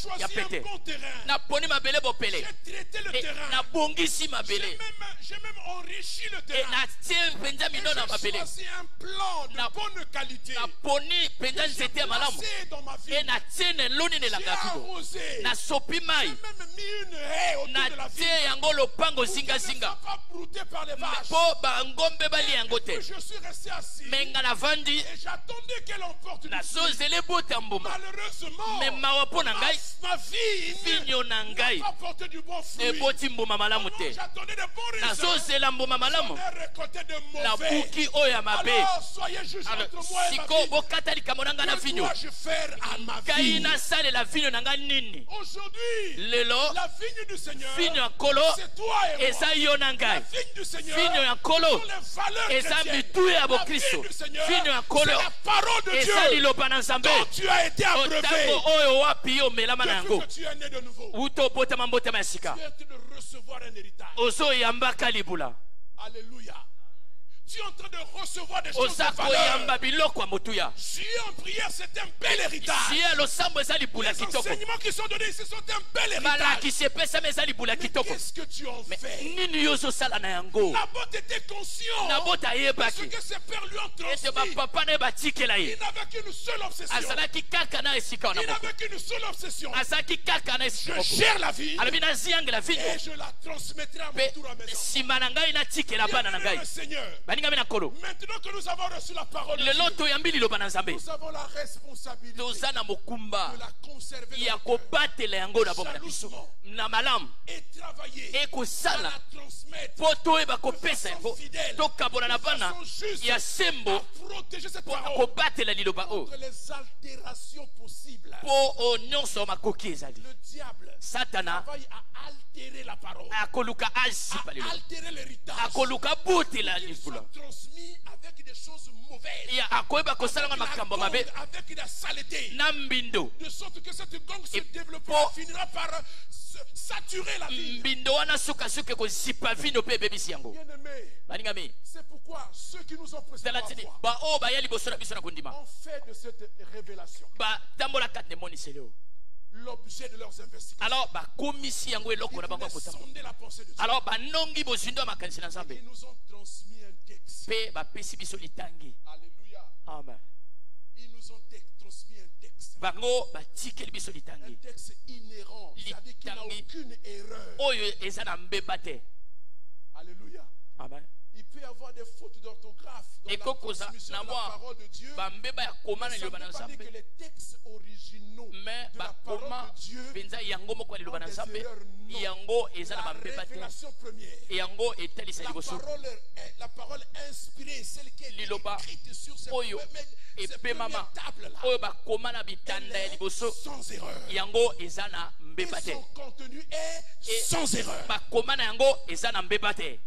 choisi un bon terrain. J'ai traité le terrain. J'ai même enrichi le terrain. J'ai choisi un plan de bonne qualité. J'ai placé dans ma vie. J'ai arrosé. J'ai même mis une haie autour de la vigne pour qu'elle ne soit pas broutée par les vaches. Et je suis resté assis et j'attendais qu'elle emporte du fruit. Malheureusement, ma vie n'a pas porté du bon fruit. J'attendais de bons résultats. Récolter de mauvais. Alors soyez juges entre moi et ma vie. Que dois-je faire à ma vie? Aujourd'hui, la vigne du Seigneur, c'est toi et moi. La vigne du Seigneur, ce sont les valeurs chrétiennes. La vigne du Seigneur, c'est la parole de Dieu dont tu as été abreuvé depuis que tu es né de nouveau. Tu es en train de recevoir un héritage. Alléluia. Tu es en train de recevoir des choses de valeur. Dieu en prière, c'est un bel héritage. Les enseignements qui sont donnés ici sont un bel héritage. Qu'est-ce que tu en fais? Naboth était conscient de ce que ses pères lui ont transmis. Il n'avait qu'une seule obsession. Je gère la vie et je la transmettrai à mon tour à mes enfants. Bien, Seigneur, maintenant que nous avons reçu la parole de Dieu, nous avons la responsabilité de la conserver jalousement et travailler à la transmettre de façon fidèle, de façon juste, à protéger cette parole contre les altérations possibles. Le diable travaille à altérer la parole, à altérer l'héritage. Ils sont transmis avec des choses mauvaises, avec la saleté, de sorte que cette gangue se développera, finira par saturer la vie. Bien-aimés, c'est pourquoi ceux qui nous ont précédés ont fait de cette révélation l'objet de leurs investigations. Ils voulaient sonder la pensée de Dieu. Ils nous ont transmis un texte. Alléluia. Amen. Ils nous ont transmis un texte. Un texte inhérent, c'est-à-dire qu'il n'a aucune erreur. Alléluia. Amen. Il peut y avoir des fautes d'orthographe dans la transmission de la parole de Dieu. Mais ça ne veut pas dire que les textes originaux de la parole de Dieu ont des erreurs. Non. La révélation première, la parole inspirée, celle qui est écrite sur ces premières tables-là, elle est sans erreur. Et son contenu est sans erreur.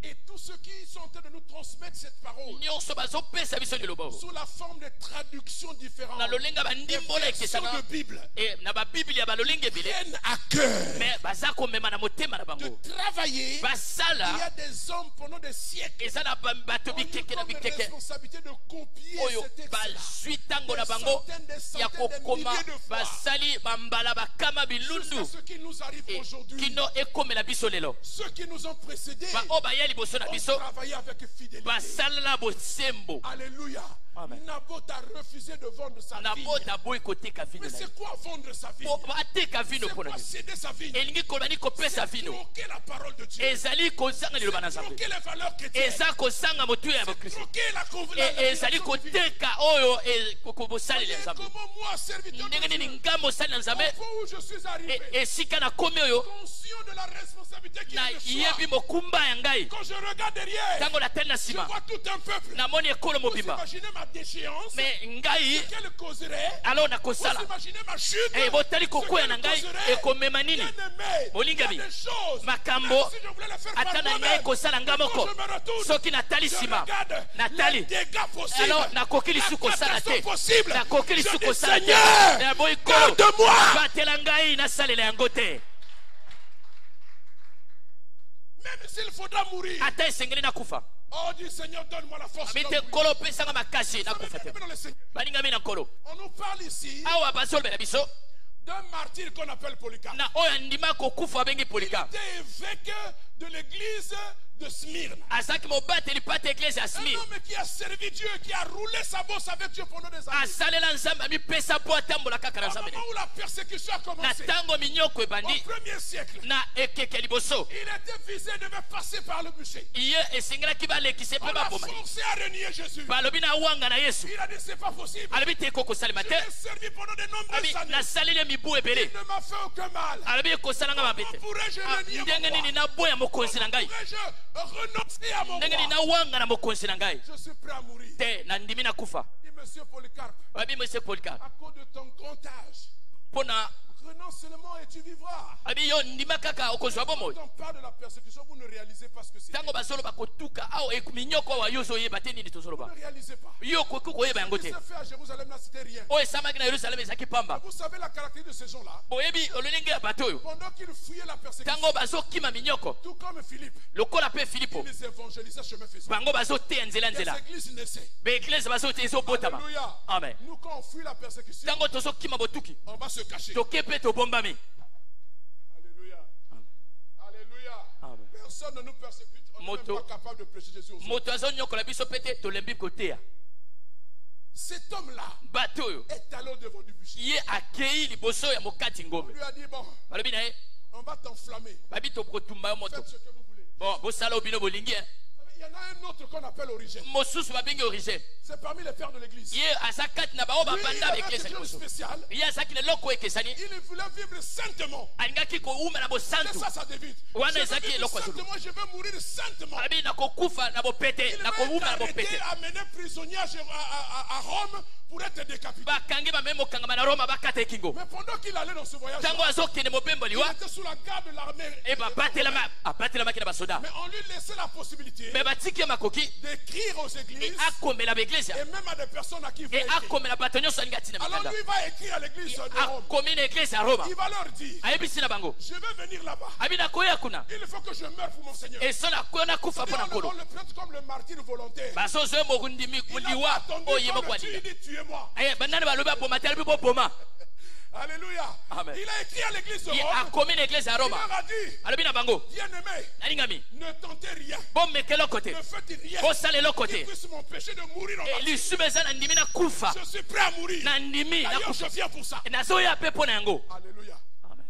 Et tous ceux qui sont en train de nous transmettre cette parole sous la forme de traductions différentes, des versions de Bible, prennent à cœur de travailler. Il y a des hommes pendant des siècles qui ont eu comme responsabilité de copier ces textes-là des centaines, des milliers de fois. Jusqu'à ce qui nous arrive aujourd'hui. Ceux qui nous ont précédés ont travaillé avec fidélité. Alléluia. Amen. Naboth a refusé de vendre sa vigne. Mais c'est quoi vendre sa vigne? C'est quoi céder sa vigne? C'est troquer la parole de Dieu. C'est troquer les valeurs chrétiennes. C'est troquer la comment moi, serviteur de Dieu, au point où je suis arrivé, conscient de la responsabilité qui na est de yebi soi. mokumba ya ngai Quand je regarde derrière, tango na tena je sima vois tout un peuple. na moni ekolo Vous mobimba imaginez ma déchéance, mais ngai qu'elle causerait. alors na Vous kosala imaginez ma chute, botali ce kokwea na qu'elle ngai causerait. ekomema nini Bien-aimé, Bolinga il y a bi. des choses, Makambo, même si je voulais le faire par ata na ngai moi-même, kosala nga mais moko quand je me retourne, soki natali je sima regarde natali les dégâts possibles, alors nakoki lisu la kosala te catastrophe possible. nakoki Je lisu dis, kosala te Seigneur, na boyi kolo garde-moi. batela ngai nasalela yango te Même s'il faudra mourir. ata esengeli nakufa Oh, dis Seigneur, donne-moi la force. abi te nkolo opesanga makasi nakufa te balingami na nkolo On nous parle ici awa bazolobela biso d'un martyr qu'on appelle Polycarpe. na oyo andima kokufa abengi Il Polycarpe était évêque de l'église de Smyrne. azalaki mobateli pata eglise ya Un Smyrne homme qui a servi Dieu, qui a roulé sa bosse avec Dieu pendant des années. asalela nzambe amipesa mpo atambola kaka na Au nzambe moment où la persécution a na commencé, ntango minyoko au ebandi 1er siècle, na ekeke liboso il était visé, devait passer par le bûcher. ye esengelaki balekise On mpe l'a baboma forcé à renier Jésus. balobi na wanga na yesu Il a dit, c'est pas possible. alobi te ekokosalema Je te l'ai servi pendant de abi nombreuses années. nasaleli ye mibu ebele Il ne m'a fait aucun mal. alobi ekosalanga mabe te Comment pourrais-je renier mon ndenge nini roi? naboya mokonzi na Comment ngai pourrais-je renoncer à mon ndenge nini roi? nawanga na mokonzi na ngai Je suis prêt à mourir. te na ndimi nakufa Dit Monsieur Polycarpe, abi monsieur Polycarpe à cause de ton grand âge, mpo na renonce seulement et tu vivras. abi yo ndima kaka okozwa bomoi Quand on parle de la persécution, vous ne réalisez pas ce que c'est. ntango bazoloba kotuka awa minyoko awa yo ozoyeba te nini Vous tozoloba ne réalisez pas. yo koki koyeba yango Ce te qui s'est fait à Jérusalem, là, c'était rien. oyo esamaki na yerusalemu ezalaki pamba Vous savez la caractéristique de ces gens-là. boyebi ololenge ya bato oyo Pendant qu'ils fuyaient la persécution, ntango bazokima minyoko tout comme Philippe, lokola mpe filipo ils évangélisaient chemin faisant. bango bazoteya nzela Les nzela églises naissaient. baeglise bazoteya ezobotama Alléluia. amen Nous, quand on fuit la persécution, ntango tozokima botuki on va se cacher. toke mpe tobombami Alléluia. Alléluia. Amen. Personne ne nous persécute. On n'est même Moto. pas capable de prêcher Jésus aux autres. moto azonyokola biso mpe te tolembi koteya Cet homme-là bato oyo est allé au-devant du bûcher. ye akei liboso ya mokati On ngombe lui a dit, bon, balobi na ye on va t'enflammer. babi tokotumba yo moto Faites ce que vous voulez. bon bosala obino bolingi Il y en a un autre qu'on appelle Origène. mosusu babengi origine C'est parmi les pères de l'église. ye aza kati na bao Lui, il bapanda avait baeglise quelque chose liboso de spécial. ye azalaki na eloko ekesani Il voulait vivre saintement. alingaki kouma na C'est bosantu ça, ça David. Wana Je ezaki veux vivre eloko ya zulu. saintement, je veux mourir saintement. abi nakokufa na bopete Il nakouma m'a na été bopete amené prisonnier à Rome pour être décapité. bakangi bamemi mokangama na roma bakata ekingo Mais pendant qu'il allait dans ce voyage, ntango azokende mobembo il liwa était sous la garde de l'armée. e bapatelamaki na basoda Mais on lui laissait la possibilité me batiki ye makoki d'écrire aux e églises akomela baeglise et même à des personnes à qui il e voulait écrire. akomela bato nyonso alingi atina Alors mikanda lui va écrire à l'église de Rome. akomi na eglise ya roma Il va leur dire, ayebisi na bango je vais venir là-bas. abi nakoya kuna Il faut que je meure pour mon Seigneur. eso nakufa mpo na On nkolo le prête comme le martyr volontaire. bazozwa ye mokundimi Il n'a pas liwa attendu oyo ye qu'on moko le tue, alinga il dit tuez-moi. banani balobi aboma te alobi boboma Alléluia. Amen. Il a écrit à l'église de ye Rome. akomi na eglise ya Il roma leur a dit, alobi na bango bien-aimés, nalingami ne tentez rien. bomeka eloko te Ne faites rien bosala eloko qui te puisse m'empêcher de mourir en martyr. lisumu eza na ndimi nakufa Je suis prêt à mourir. na ndimi D'ailleurs, nakufa je viens pour ça. nazoya mpe mpo na yango Alléluia. Amen.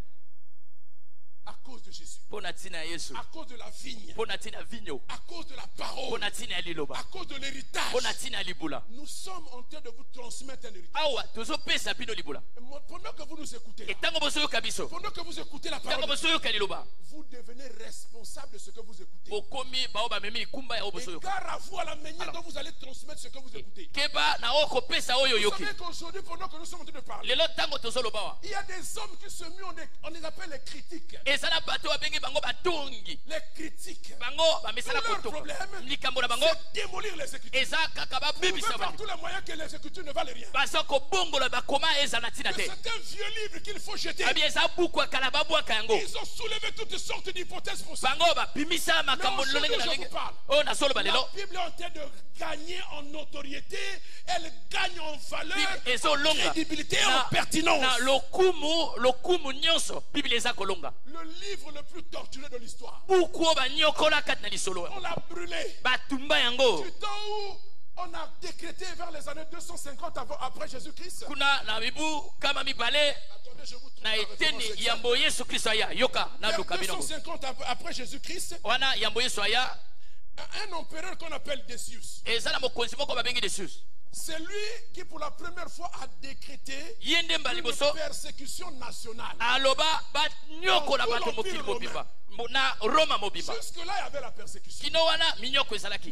À cause de Jésus. mpo na ntina ya yesu À cause de la vigne. mpo na ntina ya vinyo À cause de la mpo parole. na ntina ya liloba À cause de l'héritage. mpo na ntina ya libula Nous sommes en train de vous transmettre un héritage. awa tozopesa bino libula Pendant que vous nous écoutez, là, ntango bozoyoka biso pendant que vous écoutez la ntango parole, bozoyoka liloba vous devenez responsable de ce que vous écoutez. bokomi bao bamemi likumba ya oyo Et bozoyoka gare à vous à la manière dont vous allez transmettre ce que vous écoutez. keba na oyo kopesa oyo Vous yoki savez qu'aujourd'hui, pendant que nous sommes en train de parler, lelo ntango tozoloba wa il y a des hommes qui se muent, on les appelle les critiques. eza na bato babengi bango batongi Les critiques. bango bamesala Tout leur kotoka problème, likambo na bango c'est démolir les écritures. eza kaka Vous babebisa pouvez par bango tous les moyens que les écritures ne valent rien. baza kobongola bakoma eza na ntina Que te c'est un vieux livre qu'il faut jeter. abi eza buku ya kala babwaka yango Ils ont soulevé toutes sortes d'hypothèses possibles. bango babimisa makambo Mais lolenge na aujourd'hui, je ndenge vous parle. oyo nazoloba La lelo Bible est en train de gagner en notoriété, elle gagne en valeur, bible en ezolonga crédibilité, en pertinence. na lokumu nyonso bible eza kolonga Le livre le plus torturé de l'histoire. buku oyo banyokola kati na lisolo On l'a brûlé. batumba yango Du temps où on a décrété vers les années 250 après Jésus-Christ. kuna na mibu kama mibale Attendez, je vous trouve na la eteni référence exacte. yambo yesu kristo aya yoka Vers naluka binongo 250 après Jésus-Christ, wana yambo yesu aya un empereur qu'on appelle Decius. eza na mokonzi moko babengi Decius C'est lui qui pour la première fois a décrété une persécution nationale. Jusque-là, il y avait la persécution. Mais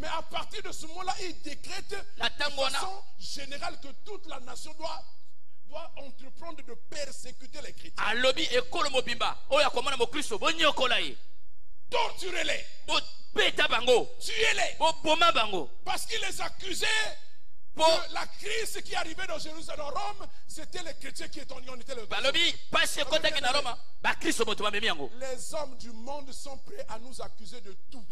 à partir de ce moment-là, il décrète de façon générale que toute la nation doit entreprendre de persécuter les chrétiens. Torturez-les. Tuez-les. Parce qu'il les accusait que la crise qui arrivait dans Jérusalem, dans Rome, c'était les chrétiens qui étaient en était les hommes du monde sont prêts à nous accuser de tout.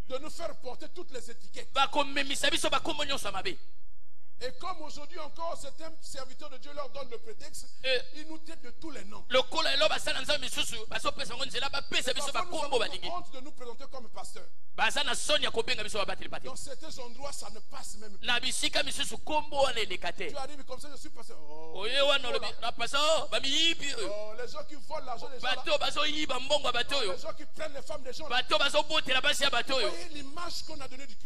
De nous faire porter toutes les étiquettes. Et comme aujourd'hui encore certains serviteurs de Dieu leur donnent le prétexte, ils nous traitent de tous les noms. Parfois nous avons honte de nous présenter comme pasteurs. Dans certains endroits, ça ne passe même plus. Tu arrives comme ça, je suis pasteur. Les gens qui volent l'argent des gens, les gens qui prennent les femmes des gens. Vous voyez l'image qu'on a donnée du Christ.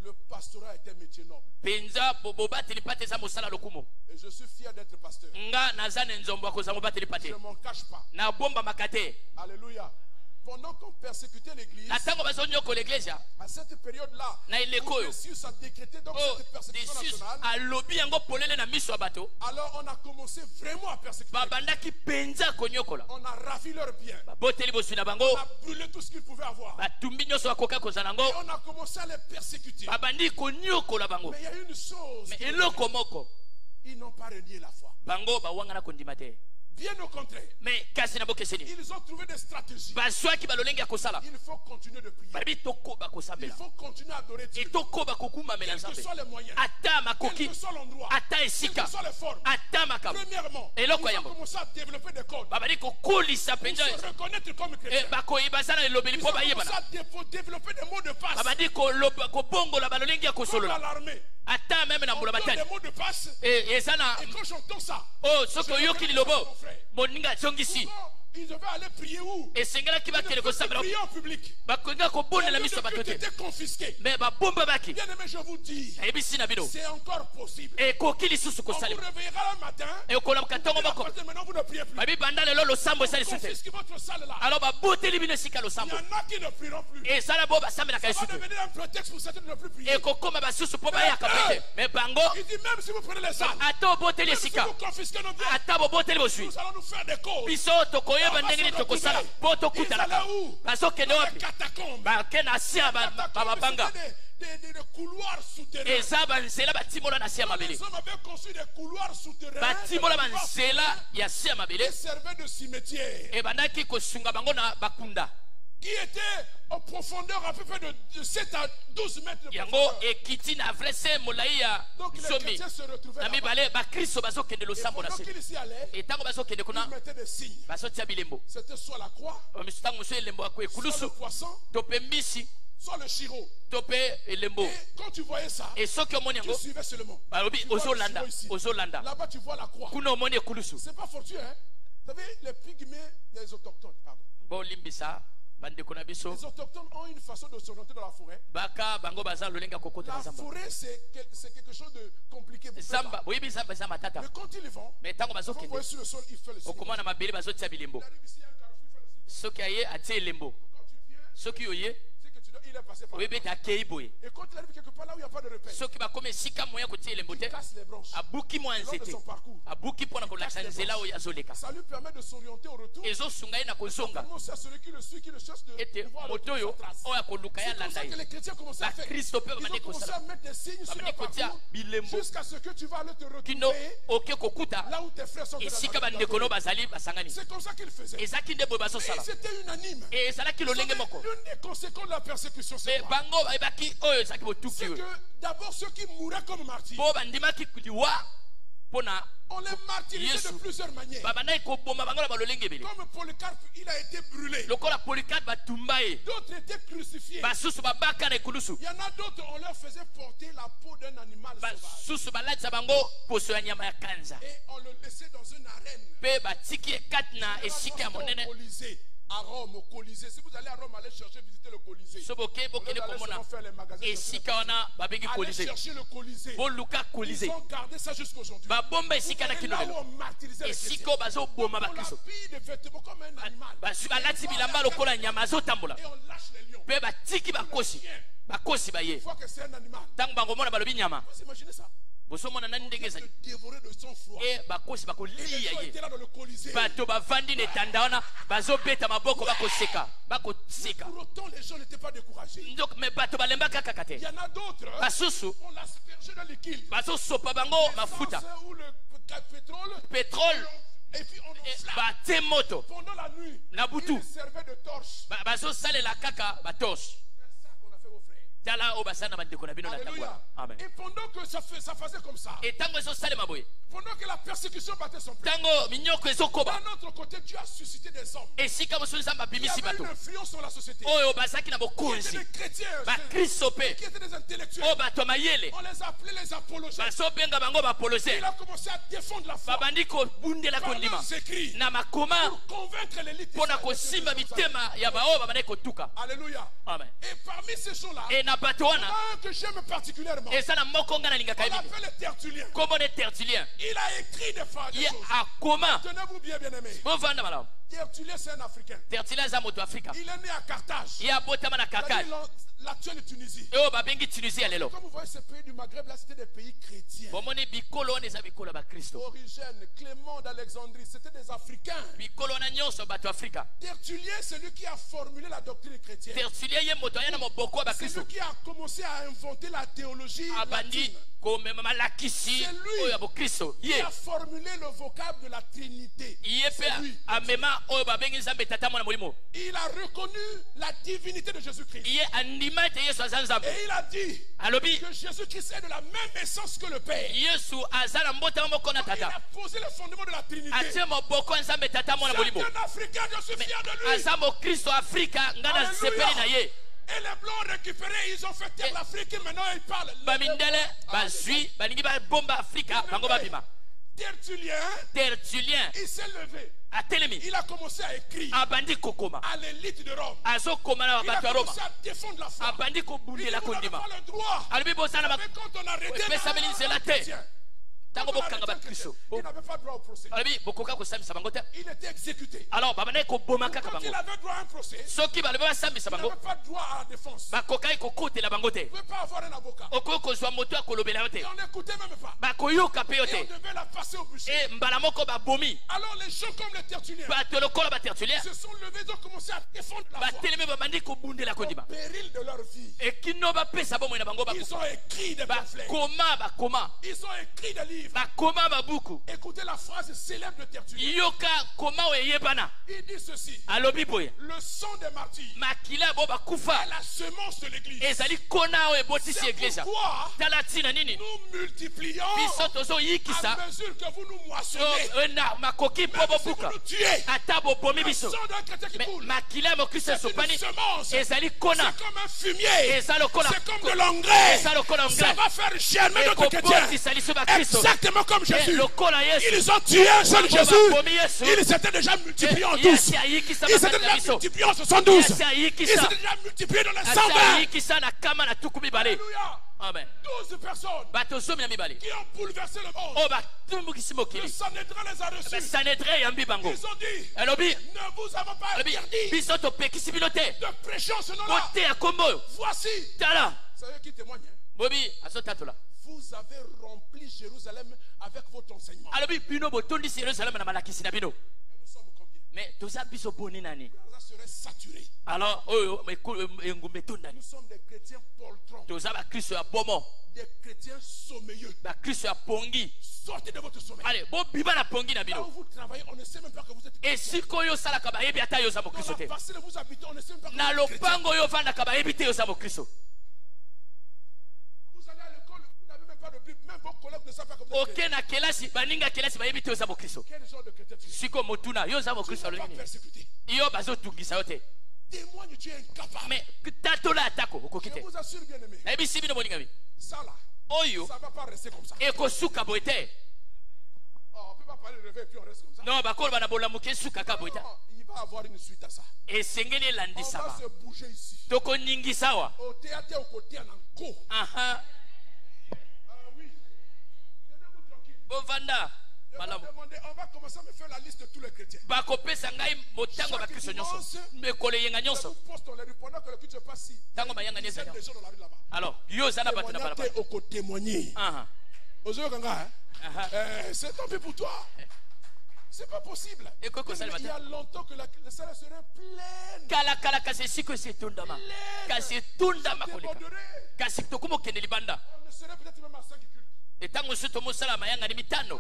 Le pastorat est un métier noble. Et je suis fier d'être pasteur. Je ne m'en cache pas. Alléluia. Pendant qu'on persécutait l'église, à cette période-là, Jésus a décrété donc cette persécution nationale. Alors on a commencé vraiment à persécuter. On a ravi leurs biens. On a brûlé tout ce qu'ils pouvaient avoir. Et on a commencé à les persécuter. Mais il y a une chose. Ils n'ont pas renié la foi. Bien au contraire, ils ont trouvé des stratégies. Il faut continuer de prier. Il faut continuer à adorer Dieu. Quels que soient les moyens, quel que soit l'endroit, quelles que soient les formes. Premièrement, ils ont commencé à développer des codes. Pour se reconnaître comme chrétien. Ils ont commencé à développer des mots de passe. Comme à l'armée. On donne des mots de passe. Et quand j'entends ça, ils devaient aller prier où? Ils devaient prier en public. Ils étaient confisqués. Bien aimé, je vous dis, c'est encore possible. On vous réveillera le matin. Maintenant vous ne priez plus. On confisque votre salle là. Il y en a qui ne prieront plus. Ça va devenir un prétexte pour certains de ne plus prier. Il dit même si vous prenez les salles, même si vous confisquez nos biens, nous allons nous faire des causes. Ils allaient où? Dans les catacombes. Des couloirs souterrains. Les hommes avaient construit des couloirs souterrains qui servaient de cimetière, qui était en profondeur à peu près de 7 à 12 mètres de profondeur. Donc les chrétiens se retrouvaient là-bas. Et pendant qu'ils s'y allaient, ils mettaient des signes. C'était soit la croix, soit le poisson, soit le chiro. Et quand tu voyais ça, tu suivais seulement. Là-bas tu vois la croix. C'est pas fortuit, hein? Vous savez, les pygmées, les autochtones, pardon. Les autochtones ont une façon de s'orienter dans la forêt. La forêt, c'est quelque chose de compliqué pour faire. Mais quand ils vont, vous voyez sur le sol, il fait le signe. Il arrive ici, il y a un carrefour, il fait le signe. Quand tu viens, il est passé par là. Et quand il arrive quelque part là où il n'y a pas de repère, il casse les branches. Lors de son parcours, ça lui permet de s'orienter au retour. Et ça permet aussi à celui qui le suit, qui le cherche, de pouvoir retrouver sa trace. C'est comme ça que les chrétiens commencent à faire. Ils ont commencé à mettre des signes sur leur parcours jusqu'à ce que tu vas aller te retrouver là où tes frères sont. C'est comme ça qu'ils faisaient. Et c'était unanime. L'une des conséquences de la persécution, c'est quoi? C'est que d'abord ceux qui mouraient comme martyrs, on les martyrisait de plusieurs manières. Comme Polycarpe, il a été brûlé. D'autres étaient crucifiés. Il y en a d'autres, on leur faisait porter la peau d'un animal sauvage. Et on le laissait dans une arène. Au Colisée. à Rome, au Colisée. Si vous allez à Rome, allez chercher, visiter le Colisée. Vous allez faire les magasins. Allez chercher le Colisée. Ils ont gardé ça jusqu'aujourd'hui. Là où on martyrisait les chrétiens. On l'habille de vêtements comme un animal. Et on lâche les lions. Une fois que c'est un animal. Vous imaginez ça? De dévorer de son foie. Et les gens étaient là dans le Colisée. Pour autant, les gens n'étaient pas découragés. Il y en a d'autres. On l'aspergeait dans liquide. Ou le pétrole. Et puis on enflamme. Pendant la nuit, il servait de torche. C'est ça qu'on a fait vos frères. Alléluia. Amen. Et pendant que ça faisait comme ça, pendant que la persécution battait son plein, d'un autre côté, Dieu a suscité des hommes. Il y avait une influence sur la société. Qui étaient des chrétiens, qui étaient des intellectuels. On les appelait les apologistes. Il a commencé à défendre la foi par leurs écrits pour convaincre l'élite. Alléluia. Amen. Et parmi ces gens-là, il y en a un que j'aime particulièrement. On l'appelle les Tertulliens. Il a écrit des choses. Tenez-vous bien, bien-aimés. Tertullien, c'est un Africain. Il est né à Carthage. L'actuelle Tunisie. Comme vous voyez, ces pays du Maghreb, là, c'était des pays chrétiens. Origène, Clément d'Alexandrie, c'était des Africains. Tertullien, c'est lui qui a formulé la doctrine chrétienne. C'est lui qui a commencé à inventer la théologie latine. C'est lui qui a formulé le vocable de la Trinité. C'est lui. Il a reconnu la divinité de Jésus-Christ. Et il a dit que Jésus-Christ est de la même essence que le Père. Il a posé le fondement de la Trinité. C'est un Africain, je suis fier de lui. Alléluia. Et les Blancs récupérés, ils ont fait taire l'Afrique et maintenant ils parlent. Tertullien, il s'est levé. Il a commencé à écrire à l'élite de Rome. Il a commencé à défendre la foi. Il dit, vous n'avez pas le droit. Mais quand on a arrêté il n'avait pas droit au procès. Il était exécuté. Quand il avait droit à un procès, il n'avait pas droit à la défense. Il ne pouvait pas avoir un avocat. Et on n'écoutait même pas. Et on devait la passer au bûcher. Alors les gens comme les Tertulliens se sont levés, ils ont commencé à défendre la foi. Au péril de leur vie. Ils ont écrit des pamphlets. Ils ont écrit des livres. Écoutez la phrase célèbre de Tertullien. Il dit ceci: le sang des martyrs est la semence de l'église. C'est pourquoi nous multiplions à mesure que vous nous moissonnez. Même si vous nous tuez, le sang d'un chrétien qui coule, c'est une semence. C'est comme un fumier. C'est comme de l'engrais. Ça va faire germer notre chrétien. Exactement comme Jésus. Ils ont tué un seul Jésus. Ils s'étaient déjà multipliés en 12. Ils s'étaient déjà multipliés en 72. Ils s'étaient déjà multipliés dans les 120. Alléluia. Amen. 12 personnes qui ont bouleversé le monde. Le Sanhédrin les a reçus. Ils ont dit: ne vous avons pas interdit de prêcher en ce nom-là. Voici. Vous savez qui témoigne? Vous avez rempli Jérusalem avec votre enseignement. Mais nous sommes combien? Ça serait saturé. Nous sommes des chrétiens poltrons. Des chrétiens sommeilleux. Sortez de votre sommeil. Là où vous travaillez, on ne sait même pas que vous êtes chrétien. Dans la parcelle où vous habitez, on ne sait même pas que vous êtes chrétien. Vous allez à l'école, vous n'avez même pas de Bible. Même vos collègues ne savent pas que vous êtes chrétien. Quel genre de chrétien tu es? Tu ne vas pas persécuter. Témoigne, tu es incapable. Je vous assure, bien aimé, ça là, ça ne va pas rester comme ça. On ne peut pas parler de réveil et puis on reste comme ça. Non, bakolo bana bolamuke suka kaboita. Non, il va avoir une suite à ça. Et sengeli On landi va sama. se bouger ici. Toko ningi sawa. Au théâtre, au côté, en go. Aha. Oui. Tenez-vous tranquille. Bovanda. On va commencer à me faire la liste de tous les chrétiens. Bakopesa ngai motango bakristo nyonso. Mekolo yenga nyonso. Poste, on les répondant que le culte se passe ici. Tango mayanga Il y nesa a des nyonso. gens dans la rue là-bas. Alors, yo zana batana balabala. Témoigner au côté témoigner. Aha. C'est tant pis pour toi. C'est pas possible. Et quoi, Il y a longtemps que la salle serait pleine. Kala kasi siko se tundama. Kasi tundama koleka. Kasi tokumo kende libanda. On ne serait peut-être même à 5 cultes. Et tango soto mosala mayanga ni mitano.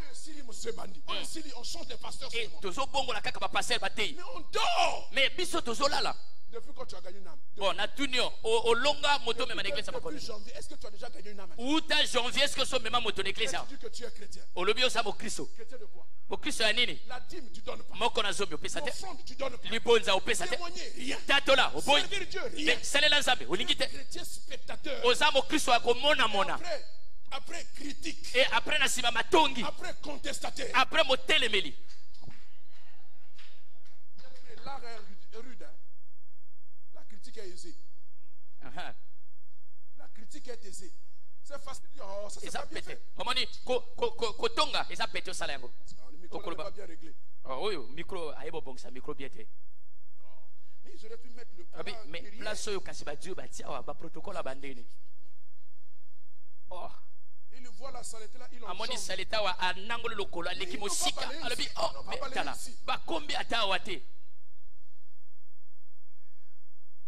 On change des pasteurs Et seulement. tozo bongo la kaka ba passer batei. Mais on dort. Mais biso tozo lala. Depuis quand tu as gagné une âme? Bon, na tunio o longa moto me manéglise sama Depuis kono. janvier, est-ce que tu as déjà gagné une âme? Uta janvier est-ce que so mema moto néglise Tu ya? dis que tu es chrétien. O lobi o sa mo Kristo. Chrétien de quoi? Mo Kristo ya nini? La dîme, tu donnes pas. Moko na zombie opesa te. L'offrande, tu donnes pas. Libonza opesa te. Témoigner, rien. Tatola o boy. Servir Dieu, rien. Mais salela nzambe olingi te. Chrétien spectateur. Oza mo Kristo ya komona mona. Après critique. Et après na sima matongi. Après contestataire. Après mo telemeli. L'art est rude. Hein? La critique est aisée. Aha. La critique est aisée. C'est facile de dire, oh, ça c'est Eza pas bien pete. fait. Omoni kotonga eza pete osala yango. Non, le micro n'est pas bien réglé. Oh oyo micro ayebo bongisa micro bien te. Mais ils auraient pu mettre le point Mais derrière. place oyo kasi ba Dieu ba tia ba protocole bandeni. Oh. Ils voient la saleté là, ils ont Amoni changé. saleta wa anangolo lokolo aleki mosika alobi oh mais tala ba kombi ata wate.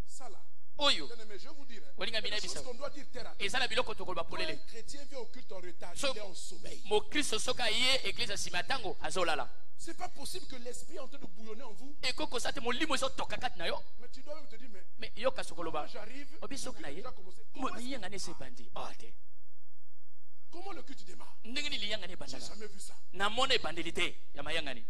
Ça là. Oyo. Bien-aimé, je vous dirais. Olinga Il y a mina des choses bisa. qu'on doit dire terre à terre. Ezala biloko tokolo ba Quand polele. un chrétien vient au culte en retard, So- il est en sommeil. Mo Kristo soka ye église simatango azolala. C'est pas possible que l'esprit est en train de bouillonner en vous. Et koko sate molimo zo tokakat na yo. Mais tu dois même te dire, mais Mais yo kasokolo quand ba. j'arrive, Obi le sok culte na a ye. déjà commencé. Mo Comment, yanga ne se bandi. Oh te. comment le culte démarre? Ndenge ni liyanga ne J'ai bandala. jamais vu ça. Na mona bandilité ya mayanga ni.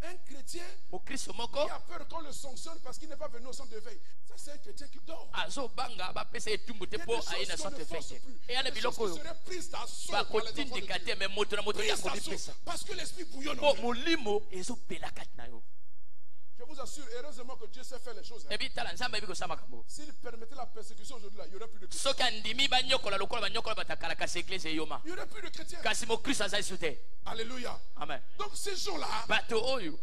Un chrétien Mo Kristo moko qui a peur qu'on le sanctionne parce qu'il n'est pas venu au centre de veille. Ça, c'est un chrétien qui dort. azo banga ba pesa etumbu te Il y a po des choses aina qu'on sorte ne force fete. plus. Et ala Des choses biloko qui yo seraient prises d'assaut ba par les enfants de kotindika Dieu. te mais moto na moto ya Prises ko d'assaut pesa. parce que l'esprit bouillonne en Po eux. molimo ezo pelakat na yo. Je vous assure, heureusement que Dieu sait faire les choses. Hein. Ebi tala nzamba biko sama kambo. S'il permettait la persécution aujourd'hui, là, il n'y aurait plus de chrétiens. Soki andimi banyokola lokola banyokola batakala kasi église yoma. Il n'y aurait plus de chrétiens. Kasi mo Kristo azali sute. Alléluia. Amen. Donc ces gens-là, Bato oyo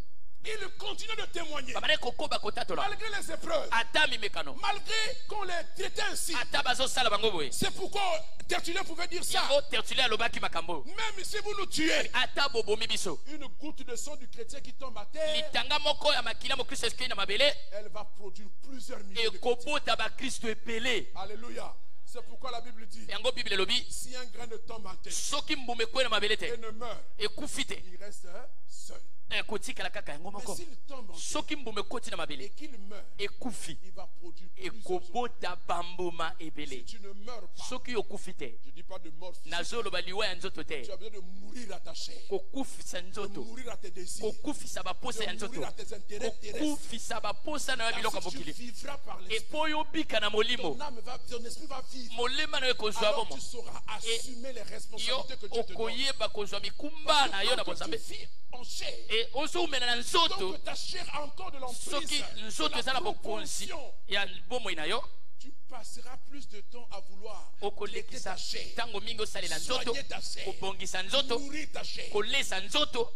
ils continuent de témoigner. babane kokoba kotatola. Malgré les épreuves, Ata mimekano. malgré qu'on les traitait ainsi. Ata bazo sala bango boye. C'est pourquoi Tertullien pouvait dire ça. Yango Tertullien alobaki makambo. Même si vous nous tuez, Ata bobomi biso. une goutte de sang du chrétien qui tombe à terre, Litanga moko ya makila mo Kristo eskei na mabele. elle va produire plusieurs milliers de chrétiens. Ekobota ba Kristo epele. Alléluia. C'est pourquoi la Bible dit, Yango Bible elobi si un grain de tombe en terre soki mbume ekwe na mabele et te ne meurt, ekufi te il reste seul. ekotikala kaka yango Mais moko. s'il tombe en terre Soki mbume ekoti na et mabele qu'il meurt, ekufi il va produire plusieurs autres. ekobota bambuma Si ebele. tu ne meurs pas, Soki okufi te je ne dis pas de mort physique, nazoloba liwa ya nzoto te tu as besoin de mourir à ta chair, kokufisa de nzoto mourir à tes désirs, kokufisa baposa ya de nzoto mourir à tes intérêts terrestres. kokufisa baposa na yo biloko ya Car si tu mokili vivras par l'esprit, epo oyo obika na molimo ton âme va, ton esprit va vivre. molema na yo ekozwa Alors bomo tu sauras assumer les yo responsabilités que Dieu te donne. okoyeba kozwa mikumba na yo na Parce que bonzambe quand tu vis en chair, e ozomela na nzoto donc ta chair a encore de soki l'emprise, nzoto de eza la na bokonzi proportion. ya bomoi na yo Tu passeras plus de temps à vouloir traiter okolekisa ta chair, ntango mingi osalela nzoto soigner ta chair, kobongisa nzoto nourrir ta chair. kolesa nzoto.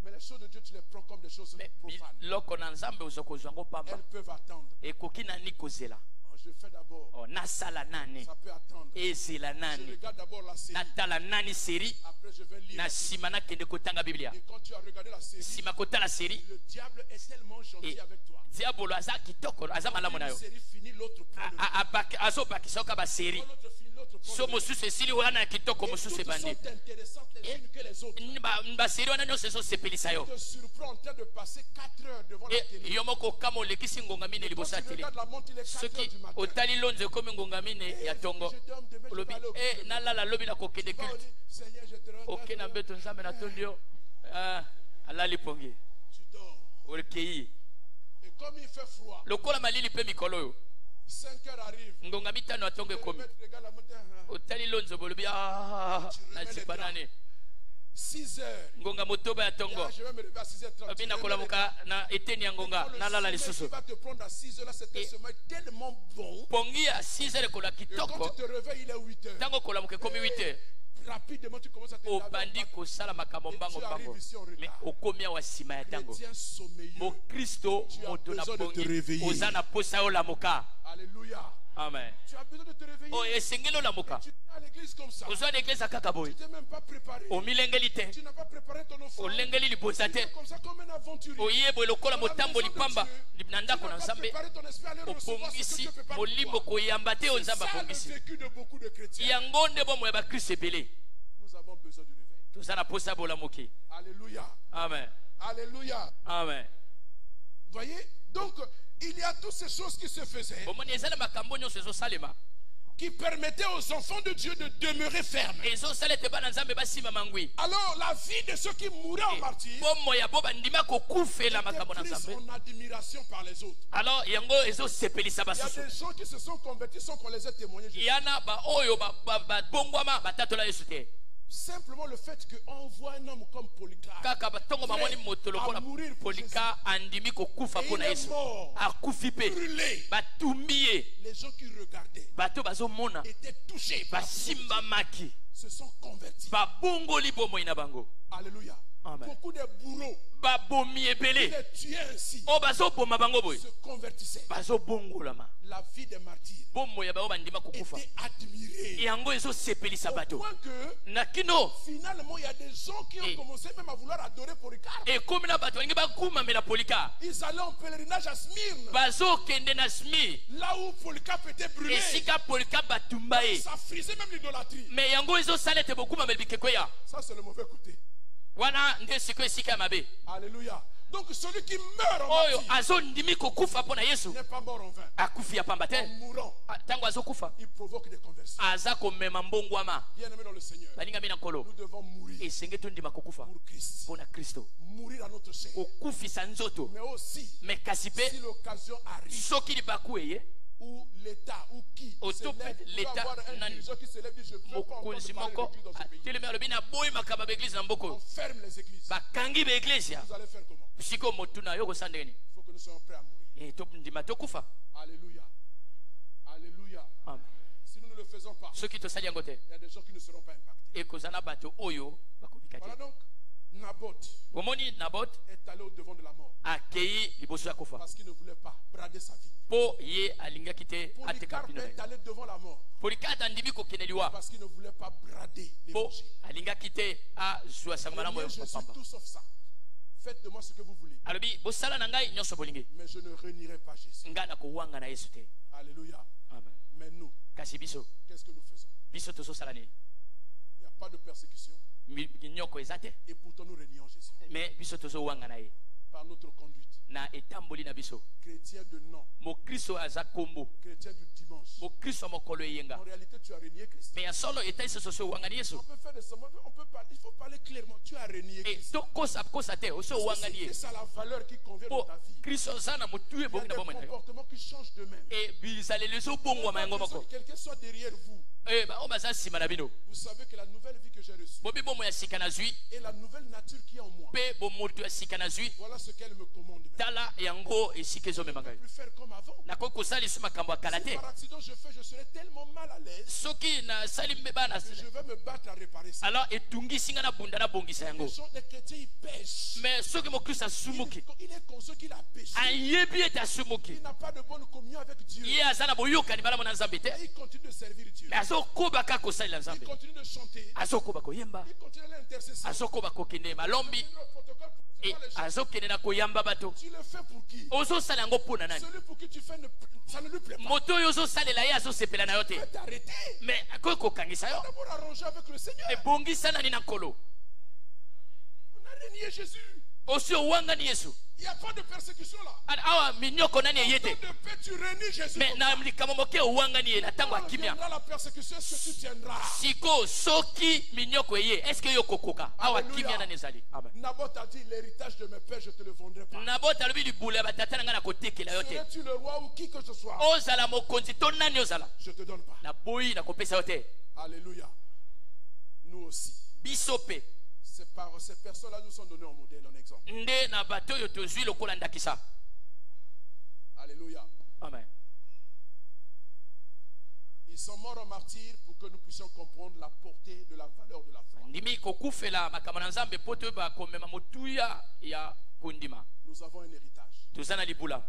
Mais les choses de Dieu, tu les prends comme des choses Me profanes. biloko na nzambe oza kozwa yango pamba Elles peuvent attendre. ekoki nani kozela Oh, je fais d'abord. oh, nasala nani Ça peut attendre. ezela Je nani regarde d'abord la série. natala nani seri Après, je vais lire. na nsima nakende kotanga biblia Et quand tu as regardé la série, nsima kotala seri le diable est tellement gentil Et- avec toi. diabolo aza kitoko aza malamu na Une yo série finie, l'autre prend le azobakisa oka baseri Quand l'autre finit, l'autre prend so le mosusu esili wana ya kitoko Et mosusu toutes ebandi sont intéressantes les unes que les autres. baseri wana nyonso ezosepelisa yo Te surprend en train de passer 4 heures devant la télé. yo moko kama olekisi ngonga mine Quand liboso ya tu tele regardes la montre, il est 4 heures soki du matin. otali lonzo ekomi ngonga mine ya tongo Je dorme demain, je olobi vais aller au culte. nalala lobi na kokende Tu vas culte dire, Seigneur, je te rends oke na grâce. mbeto nzambe natondi yo alali pongi Tu dors. okei Et comme il fait froid, lokola malili mpe mikolo oyo 5 heures arrive. ngonga mitano atongo ekomi Regarde la montagne. otali lonzo bolobi nasipa nani 6 heures. ngonga motoba ya tongo Je vais me lever à 6h30. obi nakolamuka na eteni ya ngonga nalala Tu lisusu vas te prendre à 6 heures là, c'était seulement tellement bon. pongi ya 6 heures ekola Et quand kitoko tu te réveilles, il est 8 heures. ntango okolamuka ekomi 8 heures Rapidement, tu commences à te laver. obandi kosala makambo mbango mbango me okomi awa nsima ya ntango Chrétien sommeilleux. mokristo moto na besoin de te pongi réveiller. oza na posa olamuka Alléluia. amen Tu as besoin de te réveiller. oyo esengeli olamuka Tu viens à l'église comme ça. ozwa na eglise kaka boye Tu n'es même pas préparé. omilengeli te Tu n'as pas préparé ton offrande. olengeli liboza Tu te viens comme ça comme un aventurier. oyebwe lokola Dans la motamboli maison de pamba Dieu, na tu ndako n'as na pas nzambe préparé ton esprit à aller recevoir ce que opongisi Dieu prépare pour molimo toi. koyamba te oyo C'est nzambe ça le apongisi vécu de beaucoup de chrétiens. yango nde bomoi ya bakristo ebele Nous avons besoin du réveil. toza na posa ya bolamuki Alléluia. amen Alléluia. amen Voyez? Donc, il y a toutes ces choses qui se faisaient bomoni eza na makambo nyonso ezosalema qui permettaient aux enfants de Dieu de demeurer fermes. ezosala ete bana nzambe basimama ngwi Alors, la vie de ceux qui mouraient en martyr bomoi ya bo bandima kokufela makambo na était prise nzambe en admiration par les autres. alors yango ezosepelisa Il y a basusu des gens qui se sont convertis sans qu'on les ait témoigné. yana baoyo babongwama batatola yesu te Simplement le fait qu'on voit un homme comme Polycarpe. kaka batongo bamoni moto lokola polika andimi kokufa Et mpo il na est yesu mort, akufi mpe brûlé. batumbi ye Les gens qui regardaient bato bazomona étaient touchés. basimbamaki Se sont convertis. babongoli bomoi na bango Alléluia. Amen. Beaucoup de bourreaux babomi qui ebele les tuaient ainsi oyo bazoboma bango boye se convertissaient. bazobongolama La vie des martyrs bomoi ya bango bandima kokufa était admirée. yango ezosepelisa Au bato point que na kino finalement il y a des gens qui ont commencé même à vouloir adorer Polycarpe. ekomi na bato balingi bakumamela polika Ils allaient en pèlerinage à Smyrne, bazokende na smi là où Polycarpe était brûlé. esika polika batumba ye Ça frisait même l'idolâtrie. me yango ezosala ete bokumamela bikeko ya Ça c'est le mauvais côté. wana nde sikoyo esika ya mabe Alléluia. Donc celui qui meurt en oyo martyr azondimi kokufa mpo na yesu n'est pas mort en vain. akufi ya pamba te En mourant, ntango azokufa il provoque des conversions. aza komema mbongwama Bien-aimés dans le Seigneur, balingami na nkolo nous devons mourir esenge tondima kokufa pour Christ. mpo na kristo Mourir à notre chair. kokufisa nzoto Mais aussi, me kasi mpe si l'occasion arrive, soki libaku eye où l'État, ou qui Au se top, lève, il l'État, peut avoir un nani. dirigeant qui se lève et dit, je ne veux pas entendre mokonzi parler de moko l'église dans ce pays. atelemi alobi naboyi makambo ya baeglise na On mboko ferme les églises. bakangi baeglise Vous allez faire comment? sikoyo motuna yo kosala ndenge nini Il faut que nous soyons prêts à mourir. tondima tokufa Alléluia. Alléluia. Amen. Si nous ne le faisons pas, soki tosali yango te il y a des gens qui ne seront pas impactés. ekozala na bato oyo bakobika Voilà te donc, Naboth bomoni nabot est allé au devant de la mort akei liboso ya kufa parce qu'il ne voulait pas brader sa vie. mpo ye alingaki te ateka Polycarpe bino na est ye allé devant la mort polikata andimi kokende liwa parce qu'il ne voulait pas brader mpo l'évangile. alingaki te azwa sango malamu ya Je suis pamba tout sauf ça. Faites de moi ce que vous voulez, alobi bosala na ngai nyonso bolingi mais je ne renierai pas Jésus. ngai nakowanga na yesu te Alléluia. amen Mais nous, kasi biso qu'est-ce que nous faisons? biso tozosala nini Il n'y a pas de persécution nyoko eza te et pourtant nous renions Jésus me biso tozowanga na ye par notre conduite. na etamboli na biso Chrétien de nom, mokristo aza kombo chrétien du dimanche. mokristo ya mokolo eyenga En réalité, tu as renié Christ. me ya solo etali soso owangani yesu On peut faire des semblances, on peut parler, il faut parler clairement. Tu as renié e Christ. tokosa te oso C'est owangani ye Christ a la valeur qui convient dans mpo ta vie. kristo aza na motu Il y a ebongi des na bomoi na yo comportements qui changent d'eux-mêmes. e bizaleli ezobongwama yango moko Quelqu'un soit derrière vous. bango baza nsima na bino Vous savez que la nouvelle vie que j'ai reçue bobi bomoi ya sika na zwi et la nouvelle nature qui est en moi, mpe bomoto ya sika na zwi voilà ce qu'elle me commande. maintenant. tala yango esika ezomema Je ne ngai peux plus faire comme avant. nakoki kosala lisu makambo ya kala Si te par accident je serais tellement mal à l'aise soki nasali mbeba que je vais me battre à réparer ça. alors etungisi ngai nabunda nabongisa yango Les chrétiens, ils pêchent. mais soki mokristo asumuki Il est conscient qu'il a péché. ayebi ete asumuki Il n'a pas de bonne communion avec Dieu. ye aza na boyokani malamu na nzambe te Et il continue de servir Dieu. me azokoba kaka kosalela Il nzambe continue de chanter. azokoba koyemba Il continue l'intercession. azokoba kokende malombi Le protocole pour e recevoir les gens. azokende na koyamba bato Tu le fais pour qui? ozosala yango mpo na nani Celui pour qui tu fais, ça ne lui plaît pas. moto oyo ozosalela ye azosepela na yo te Tu peux t'arrêter. mais akoki kokangisa yo D'abord arranger avec le Seigneur. ebongisa nani na nkolo On a renié Jésus. Aussi owangani Yesu. Il n'y a pas de persécution là. Awa minyoko nani yete. De paix, tu réunis Jésus. Mais na mlikamomoke owangani ye na tango akimia. La persécution, est-ce que tu tiendras? Siko soki minyoko ye. Est-ce que yo kokoka? Awa kimia na nezali. Amen. Naboth a dit l'héritage de mes pères, je te le vendrai pas. Naboth a lebi libula batata nga na kotekela yote. Serais-tu le roi ou qui que ce soit? Ozala mokonzi to nani ozala. Je te donne pas. Na boyi na kopesa yote. Alléluia. Nous aussi. Bisope. Ces personnes-là nous sont données en modèle, en exemple. Nde na bato yo tozui lokola ndakisa. Alléluia. Amen. Ils sont morts en martyrs pour que nous puissions comprendre la portée de la valeur de la foi. Ndimi kokufela makamana nzambe poto ba komema motuya ya kundima. Nous avons un héritage. Tozana libula.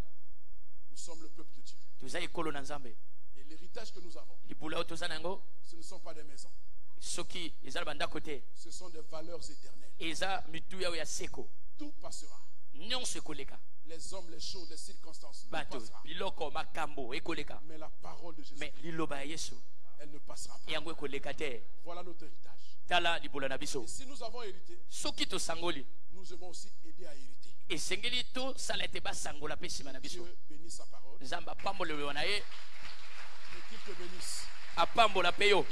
Nous sommes le peuple de Dieu. Toza ekolo na nzambe. Et l'héritage que nous avons, Libula tozana ngo. ce ne sont pas des maisons. Soki ezala banda kote. Ce sont des valeurs éternelles. Eza mituya ya seko. Tout passera. Nyonso ekoleka. Les hommes, les choses, les circonstances, tout Bato passera. biloko makambo ekoleka. Mais la parole de Jésus, Mais liloba ya Yesu elle ne passera pas. yango ekoleka te. Voilà notre héritage. Tala libula na biso. Et si nous avons hérité, Soki tosangoli nous devons aussi aider à hériter. esengeli to sala ete basangola pe nsima na biso. Dieu bénisse sa parole. Nzambe apambola na ye Et qu'il te bénisse. apambola pe yo.